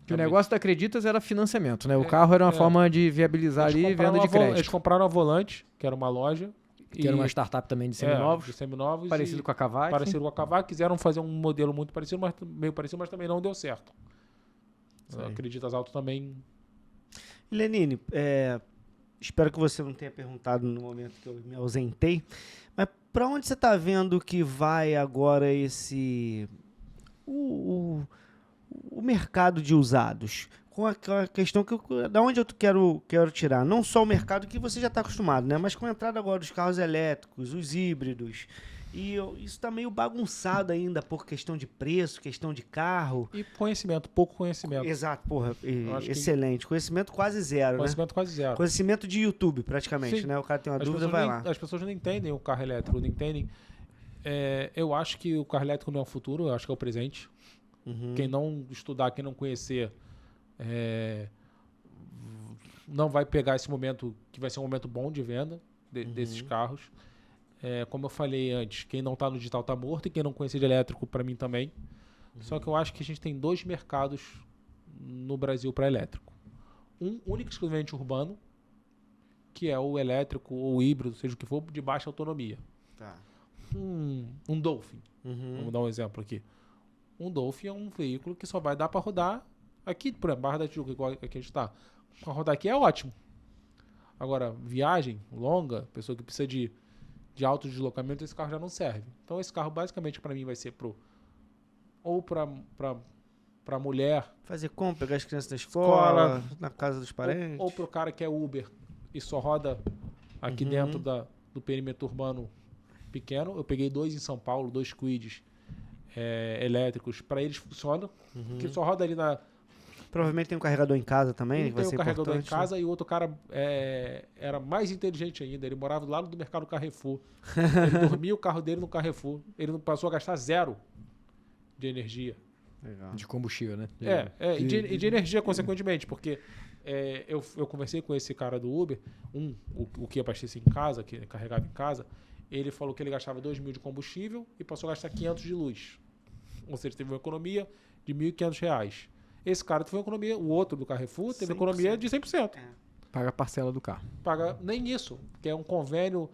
Que o negócio da Acreditas era financiamento, né? O carro era uma forma de viabilizar ali compraram venda de Eles crédito. compraram a Volante, que era uma loja. Que era uma startup também de de seminovos, seminovos. parecido com a Cavac. Parecido com a Cavac. Quiseram fazer um modelo muito parecido, meio parecido, mas também não deu certo. Sei. Acreditas Alto também. Lenine, espero que você não tenha perguntado no momento que eu me ausentei, mas para onde você está vendo que vai agora o mercado de usados? Com a questão da onde eu quero tirar, não só o mercado que você já está acostumado, né? Mas com a entrada agora dos carros elétricos, os híbridos, isso está meio bagunçado ainda por questão de preço, questão de carro. E conhecimento, pouco conhecimento. Exato, porra, acho que- excelente. Conhecimento quase zero, né? Conhecimento quase zero. Conhecimento de YouTube, praticamente, Sim. né? O cara tem uma As dúvida, pessoas vai nem- lá. As pessoas não entendem o carro elétrico, não entendem. Eu acho que o carro elétrico não é o futuro, eu acho que é o presente. Uhum. Quem não estudar, quem não conhecer, não vai pegar esse momento, que vai ser um momento bom de venda desses carros. Como eu falei antes, quem não está no digital está morto, e quem não conhecer de elétrico, para mim também. Só que eu acho que a gente tem dois mercados no Brasil para elétrico. Um único e exclusivamente urbano, que é o elétrico ou híbrido, seja o que for, de baixa autonomia. Tá. Um Dolphin, Uhum. vamos dar um exemplo aqui. Um Dolphin é um veículo que só vai dar para rodar aqui, por exemplo, Barra da Tijuca, igual aqui a gente está. Para rodar aqui é ótimo. Agora, viagem longa, pessoa que precisa de alto deslocamento, esse carro já não serve. Então, esse carro basicamente para mim vai ser para mulher, Fazer compra, pegar as crianças da escola, na casa dos parentes. ou para o cara que é Uber e só roda aqui dentro do perímetro urbano pequeno. Eu peguei 2 em São Paulo, 2 Kwids elétricos. Para eles funcionam, que só roda ali na... Provavelmente tem um carregador em casa também, que vai tem ser um carregador importante. em casa, e o outro cara era mais inteligente ainda. Ele morava do lado do mercado Carrefour. Ele dormia o carro dele no Carrefour. Ele não passou a gastar 0 de energia. Legal. De combustível, né? E de energia, consequentemente, porque eu conversei com esse cara do Uber, o que abastecia em casa, que carregava em casa, ele falou que ele gastava 2.000 de combustível e passou a gastar 500 de luz. Ou seja, teve uma economia de R$ 1.500. Esse cara teve uma economia, o outro do Carrefour, teve 100%. economia de 100%. Paga a parcela do carro. Paga nem isso, que é um convênio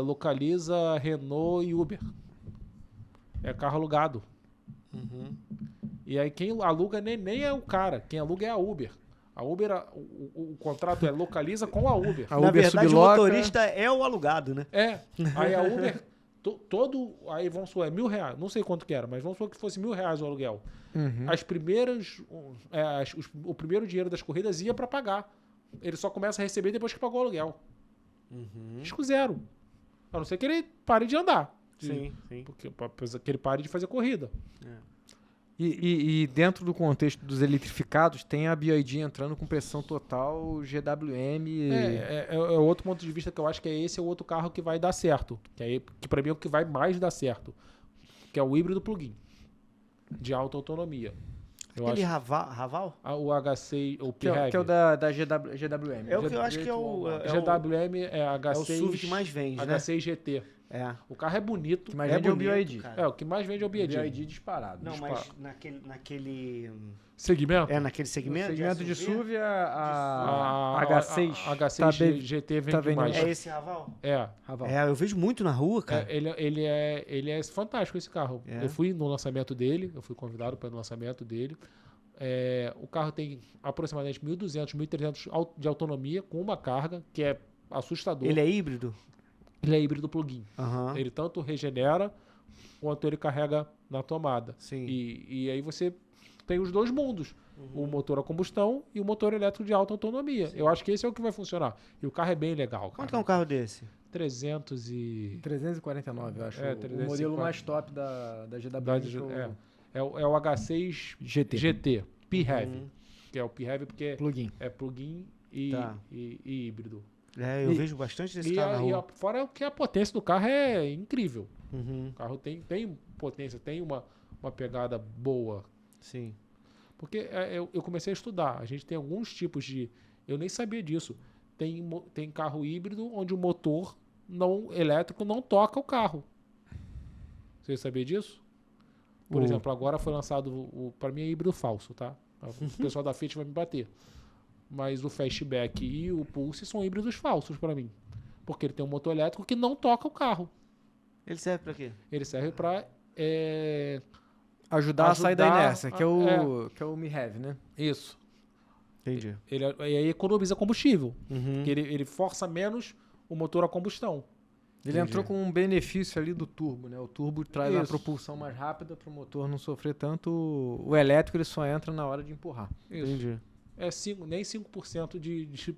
localiza Renault e Uber. É carro alugado. Uhum. E aí quem aluga nem é o cara, quem aluga é a Uber. A Uber, o contrato localiza com a Uber. A Na Uber verdade, subloca. o motorista é o alugado, né? Aí a Uber, aí vamos supor, R$1.000, não sei quanto que era, mas vamos supor que fosse R$1.000 o aluguel. Uhum. As primeiras, o primeiro dinheiro das corridas ia para pagar. Ele só começa a receber depois que pagou o aluguel. Risco zero. A não ser que ele pare de andar. Sim. Porque que ele pare de fazer corrida. E dentro do contexto dos eletrificados, tem a BYD entrando com pressão total, GWM. É outro ponto de vista que eu acho que esse é o outro carro que vai dar certo. Que para mim é o que vai mais dar certo. Que é o híbrido plug-in. De alta autonomia. Eu Aquele acho Raval? o H6, o Que é P-Heavy. o da GWM. É o que eu acho que é o GWM é H6, é o SUV que mais vende, né? H6 GT. É. O carro é bonito. Que mais É vende é o bonito, BYD. cara. O que mais vende é o BYD. BYD disparado. Não, Dispara. mas naquele Segmento? naquele No segmento, segmento de SUV, SUV, a A H6. H6 tá bem- GT vende tá vendendo. mais. é esse Raval? É. Raval. É, eu vejo muito na rua, cara. Ele é fantástico esse carro. É. Eu fui no lançamento dele, eu fui convidado para o lançamento dele. O carro tem aproximadamente 1.200, 1.300 de autonomia com uma carga, que é assustador. Ele é híbrido? Ele é híbrido plug-in. Aham. Ele tanto regenera quanto ele carrega na tomada. Sim. E aí você tem os dois mundos. O motor a combustão e o motor elétrico de alta autonomia. Eu acho que esse é o que vai funcionar. E o carro é bem legal, cara. Quanto que é um carro desse? 349, eu acho. O 350. modelo mais top da GWM. É o H6 GT P-Heavy. Que é o P-Heavy porque Plug-in. é plug-in e, Tá. e híbrido. É, eu vejo bastante desse carro na rua. Fora que a potência do carro é incrível. Uhum. O carro tem potência, tem uma pegada boa. Sim. Porque eu comecei a estudar. A gente tem alguns tipos de... Eu nem sabia disso. Tem carro híbrido onde o motor elétrico não toca o carro. Você sabia disso? Por exemplo, agora foi lançado... Para mim é híbrido falso, tá? O pessoal da Fiat vai me bater. Mas o Fastback e o Pulse são híbridos falsos para mim. Porque ele tem um motor elétrico que não toca o carro. Ele serve pra quê? Ele serve para... Ajudar a sair da Ajudar inércia, que é o Mi Heavy, né? Isso. Entendi. E aí economiza combustível. Uhum. Porque ele força menos o motor a combustão. Ele entrou com um benefício ali do turbo, né? O turbo traz a Isso. propulsão mais rápida para o motor não sofrer tanto. O elétrico ele só entra na hora de empurrar. Isso. Entendi. Nem 5%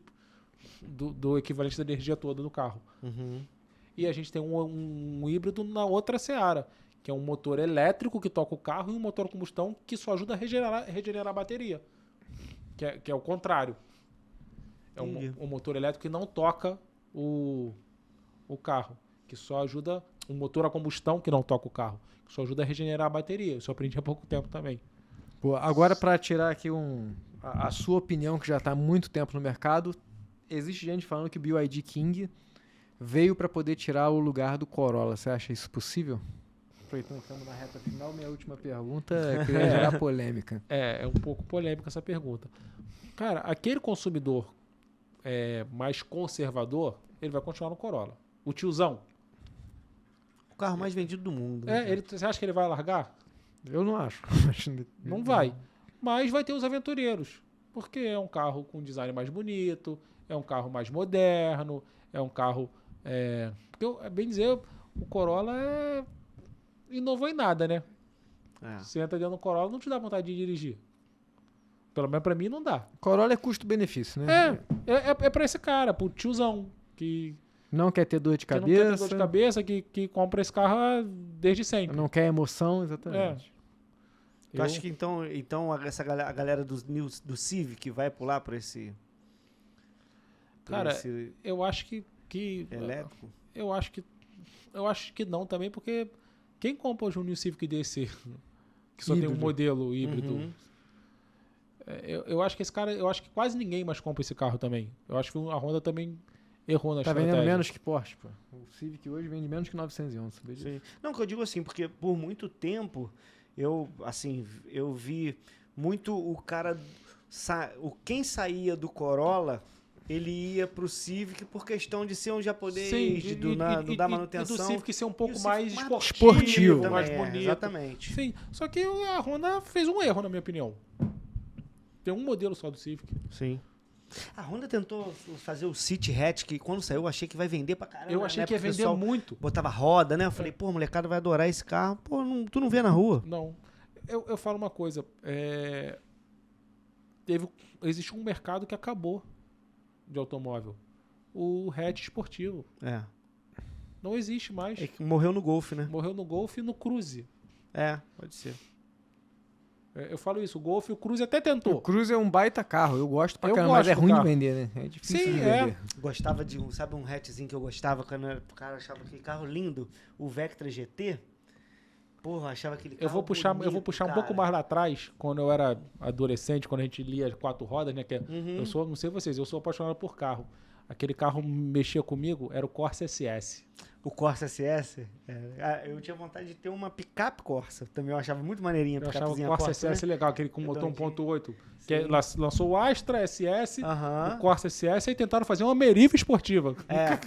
do equivalente da energia toda do carro. Uhum. E a gente tem um híbrido na outra seara, que é um motor elétrico que toca o carro e um motor a combustão que só ajuda a regenerar a bateria. Que é o contrário. É Entendi. um motor elétrico que não toca o carro. Que só ajuda... Um motor a combustão que não toca o carro. Que só ajuda a regenerar a bateria. Isso eu aprendi há pouco tempo também. Pô, agora, para tirar aqui a sua opinião, que já está há muito tempo no mercado, existe gente falando que o BYD King veio para poder tirar o lugar do Corolla. Você acha isso possível? Aproveitando que estamos na reta final, minha última pergunta queria gerar polêmica. É um pouco polêmica essa pergunta. Cara, aquele consumidor mais conservador, ele vai continuar no Corolla. O tiozão. O carro mais vendido do mundo. né? Você acha que ele vai largar? Eu não acho. Não vai. Mas vai ter os aventureiros. Porque é um carro com design mais bonito, é um carro mais moderno, é um carro... Porque, bem dizer, o Corolla inovou em nada, né? É. Você entra dentro do Corolla, não te dá vontade de dirigir. Pelo menos pra mim não dá. Corolla é custo-benefício, né? É pra esse cara, pro tiozão, que Não quer ter dor de não quer ter cabeça. dor de cabeça, que compra esse carro desde sempre. Não quer emoção, exatamente. Tu acha que então a galera do Civic vai pular por esse... Cara, esse eu acho que elétrico? eu acho que não também, porque quem compra hoje um New Civic desse que só tem um Híbrido. modelo híbrido? Uhum. Eu acho que quase ninguém mais compra esse carro também. Eu acho que a Honda também errou na Tá estratégia. vendendo menos que Porsche, pô. O Civic hoje vende menos que 911, sabia disso? Sim. Não, que eu digo assim, porque por muito tempo eu vi muito o cara... Quem saía do Corolla, ele ia pro Civic por questão de ser um japonês, não dar manutenção. E do Civic ser um pouco E o mais Civic esportivo. também, mais bonito. Exatamente. Sim, só que a Honda fez um erro, na minha opinião. Tem um modelo só do Civic. Sim. A Honda tentou fazer o City Hatch, que quando saiu eu achei que vai vender pra caramba. Eu achei né? que ia Porque o vender pessoal muito. botava roda, né? Eu falei, pô, a molecada vai adorar esse carro. Pô, tu não vê na rua. Não. Eu falo uma coisa. Existe um mercado que acabou de automóvel. O hatch esportivo. É. Não existe mais. É que morreu no Golf, né? Morreu no Golf e no Cruze. É, pode ser. Eu falo isso, o Golf e o Cruze até O tentou. Cruze é um baita carro, eu gosto pra Eu caramba, mas gosto é do ruim de carro. vender, né? É difícil Sim, de vender. Gostava de sabe um hatchzinho que eu gostava, quando o cara achava aquele carro lindo, o Vectra GT. Porra, achava aquele Eu carro vou puxar bonito, um pouco cara. mais lá atrás, quando eu era adolescente, quando a gente lia 4 rodas, né? Uhum. Eu sou, não sei vocês, eu sou apaixonado por carro. Aquele carro mexia comigo, era o Corsa SS. O Corsa SS, eu tinha vontade de ter uma picape Corsa. Também eu achava muito maneirinha a Eu achava o picapezinha Corsa Corsa, SS né? legal, aquele com motor Redondinho. 1.8. Que lançou o Astra SS, Aham. o Corsa SS, e tentaram fazer uma Meriva esportiva.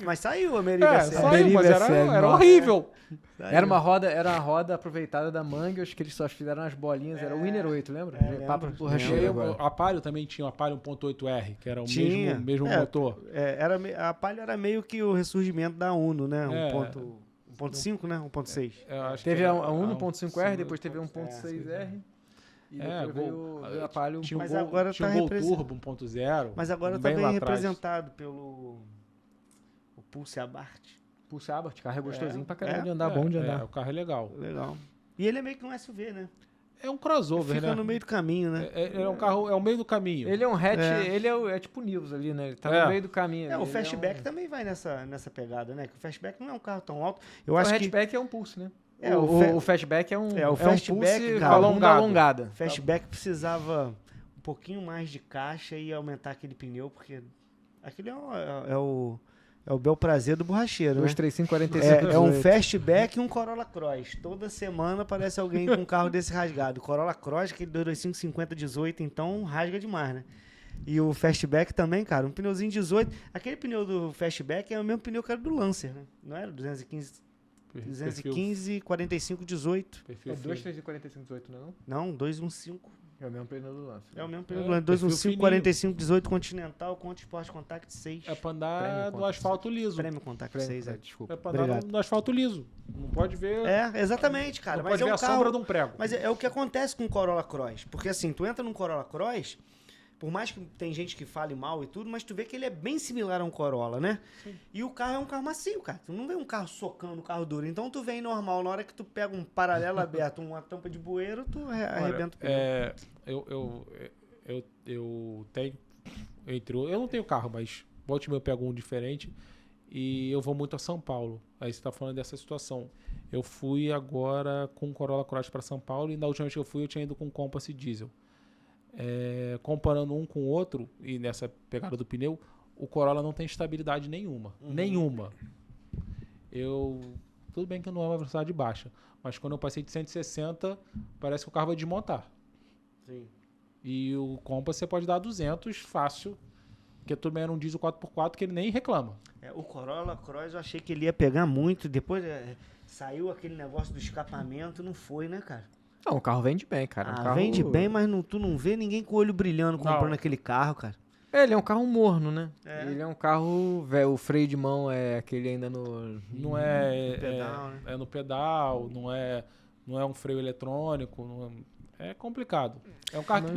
Mas saiu a Meriva SS. Saiu, Meriva mas era SS, nossa. horrível. Saiu. Era uma roda aproveitada da Manga, acho que eles só fizeram as bolinhas, era o Winner 8, lembra? lembro. Papo do E borracheiro aí, agora. o Palio também tinha o Palio 1.8R, que era o Tinha. mesmo motor. A Palio era meio que o ressurgimento da Uno, né? É. 1.5, né? 1.6. Eu acho Teve que a era 1.5R, depois teve a 1.6R. E depois veio a Palio. Tinha Mas um Gol, agora tinha tá um Gol represent- Turbo 1.0. Mas agora tá bem lá atrás. representado pelo o Pulse Abarth. Pulse Abarth, carro é gostosinho pra É, caramba de andar, bom de andar. o carro é legal. Legal. E ele é meio que um SUV, né? É um crossover, Fica né? no meio do caminho, né? É um carro, é o meio do caminho. Ele é um hatch, É. ele é tipo o Nivus ali, né? Ele tá É. no meio do caminho. O ali, Fastback ele também vai nessa pegada, né? Que o Fastback não é um carro tão alto. Eu o acho que hatchback é um Pulse, né? É, o Fastback é um, o um Fastback, Pulse cara, com a bunda alongada. o Fastback precisava um pouquinho mais de caixa e aumentar aquele pneu, porque aquele é o bel prazer do borracheiro, né? 235, 45, É um 18. Fastback e um Corolla Cross. Toda semana aparece alguém com um carro desse rasgado. O Corolla Cross, aquele 225 50 18, então rasga demais, né? E o Fastback também, cara, um pneuzinho 18. Aquele pneu do Fastback é o mesmo pneu que era do Lancer, né? Não era? 215, 45, 18. Perfil É fino. 235, 45, 18, não? Não, 215. É o mesmo pneu do lance. É o mesmo pneu É, do Lancer. perfil 215, fininho. 45, 18 Continental, Conta Sport Contact 6. É pra andar Prêmio do contra asfalto liso. Prêmio Contact 6, é. Desculpa. É pra andar Obrigado. no asfalto liso. Não pode ver, Exatamente, cara. não Mas pode é ver um a sombra de carro... um prego. Mas é o que acontece com o Corolla Cross. Porque assim, tu entra num Corolla Cross, por mais que tem gente que fale mal e tudo, mas tu vê que ele é bem similar a um Corolla, né? Sim. E o carro é um carro macio, cara. Tu não vê um carro socando, um carro duro. Então tu vem normal. Na hora que tu pega um paralelo aberto, uma tampa de bueiro, tu arrebenta o pneu. Eu tenho eu não tenho carro, mas volte eu pego um diferente e eu vou muito a São Paulo. Aí você tá falando dessa situação. Eu fui agora com o Corolla Cross para São Paulo e na última vez que eu fui eu tinha ido com o Compass diesel. Comparando um com o outro e nessa pegada do pneu, o Corolla não tem estabilidade nenhuma. Nenhuma. Tudo bem que não é uma velocidade baixa, mas quando eu passei de 160, parece que o carro vai desmontar. Sim. E o Compass você pode dar 200 fácil, porque também era um diesel 4x4 que ele nem reclama. O Corolla Cross eu achei que ele ia pegar muito. Depois saiu aquele negócio do escapamento, não foi, né, cara? Não, o carro vende bem, cara. O carro... Vende bem, mas tu não vê ninguém com o olho brilhando comprando Não. aquele carro, cara. Ele é um carro morno, né? É. Ele é um carro, velho, o freio de mão é aquele ainda no... Não é, pedal, né? é no pedal, não é um freio eletrônico, é complicado. É um carro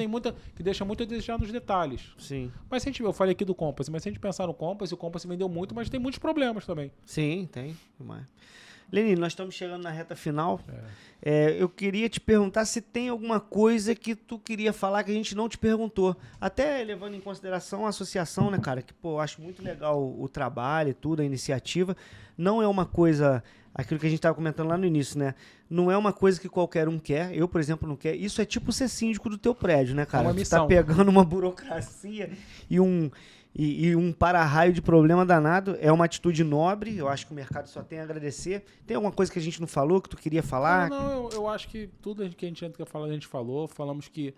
que deixa muito a desejar nos detalhes. Sim. Mas se a gente, eu falei aqui do Compass, mas se a gente pensar no Compass, o Compass vendeu muito, mas tem muitos problemas também. Sim, tem. Lenin, nós estamos chegando na reta final. Eu queria te perguntar se tem alguma coisa que tu queria falar que a gente não te perguntou. Até levando em consideração a associação, né, cara? Que, pô, eu acho muito legal o trabalho e tudo, a iniciativa. Não é uma coisa... Aquilo que a gente estava comentando lá no início, né? Não é uma coisa que qualquer um quer. Eu, por exemplo, não quero. Isso é tipo ser síndico do teu prédio, né, cara? É uma Tu missão. tá pegando uma burocracia e um para-raio de problema danado. É uma atitude nobre. Eu acho que o mercado só tem a agradecer. Tem alguma coisa que a gente não falou, que tu queria falar? Não, eu acho que tudo que a gente quer falar, a gente falou. Falamos que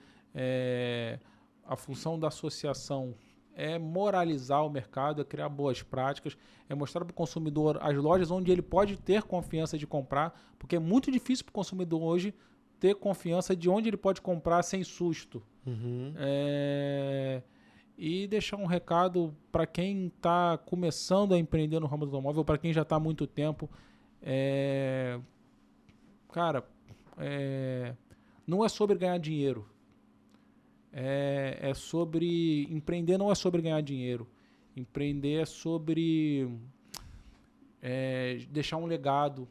a função da associação é moralizar o mercado, é criar boas práticas, é mostrar para o consumidor as lojas onde ele pode ter confiança de comprar, porque é muito difícil para o consumidor hoje ter confiança de onde ele pode comprar sem susto. Uhum. E deixar um recado para quem está começando a empreender no ramo do automóvel, para quem já está há muito tempo. Cara, não é sobre ganhar dinheiro. É sobre... Empreender não é sobre ganhar dinheiro. Empreender é sobre deixar um legado,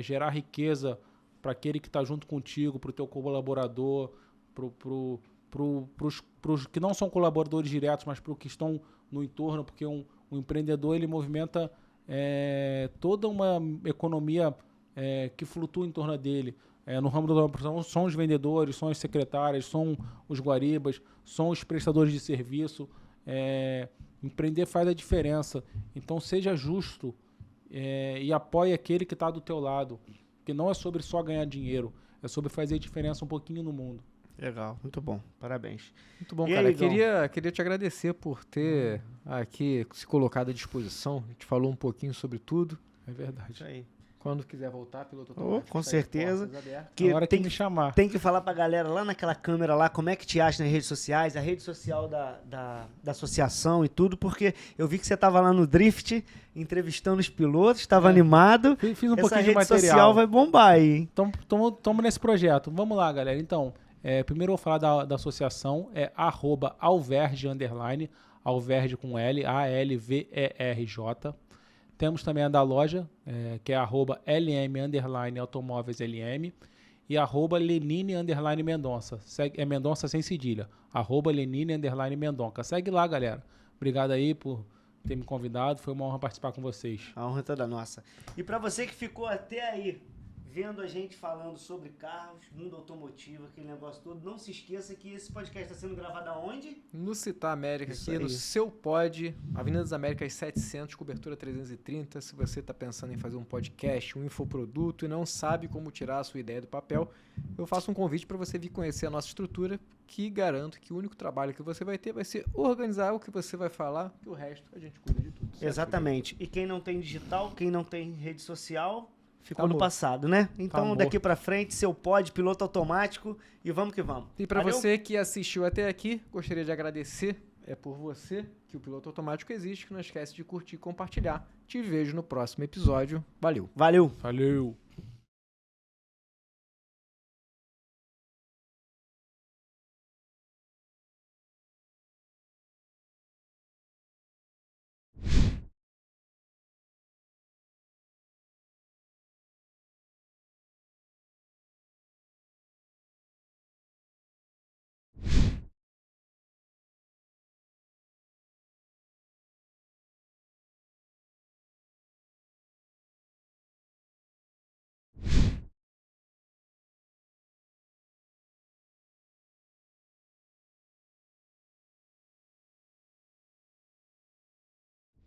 gerar riqueza para aquele que está junto contigo, para o teu colaborador, para os que não são colaboradores diretos, mas para os que estão no entorno, porque um empreendedor ele movimenta toda uma economia que flutuam em torno dele. No ramo da automação são os vendedores, são as secretárias, são os guaribas, são os prestadores de serviço. Empreender faz a diferença. Então seja justo e apoie aquele que está do teu lado. Porque não é sobre só ganhar dinheiro, é sobre fazer diferença um pouquinho no mundo. Legal, muito bom. Parabéns. Muito bom, E cara. aí, Igão? Queria te agradecer por ter aqui se colocado à disposição. A gente falou um pouquinho sobre tudo. É verdade. Isso aí. Quando quiser voltar, piloto Oh, automático, com tá de certeza. portas abertas. Que A hora tem que me chamar. Tem que falar pra galera lá naquela câmera lá, como é que te acha nas redes sociais, a rede social da associação e tudo, porque eu vi que você tava lá no Drift, entrevistando os pilotos, tava animado. Fiz um Essa pouquinho de rede material. social vai bombar aí, hein? Então, estamos nesse projeto. Vamos lá, galera. Então, primeiro eu vou falar da associação, @alverge_, Alverge com L, ALVERJ. Temos também a da loja, que é @LM_automóveis LM e @Lenine_Mendonça. É Mendonça sem cedilha. @Lenine_Mendonça. Segue lá, galera. Obrigado aí por ter me convidado. Foi uma honra participar com vocês. A honra é toda nossa. E pra você que ficou até aí, vendo a gente falando sobre carros, mundo automotivo, aquele negócio todo, não se esqueça que esse podcast está sendo gravado aonde? No Citar América, Isso aqui aí. no seu pod, Avenida das Américas 700, cobertura 330. Se você está pensando em fazer um podcast, um infoproduto e não sabe como tirar a sua ideia do papel, eu faço um convite para você vir conhecer a nossa estrutura, que garanto que o único trabalho que você vai ter vai ser organizar o que você vai falar, que o resto a gente cuida de tudo. certo? Exatamente. E quem não tem digital, quem não tem rede social, ficou Tá no morto. passado, né? Então morto. daqui pra frente, seu pod, piloto automático e vamos que vamos. E para Valeu? você que assistiu até aqui, gostaria de agradecer. É por você que o Piloto Automático existe, que não esquece de curtir e compartilhar. Te vejo no próximo episódio. Valeu! Valeu! Valeu!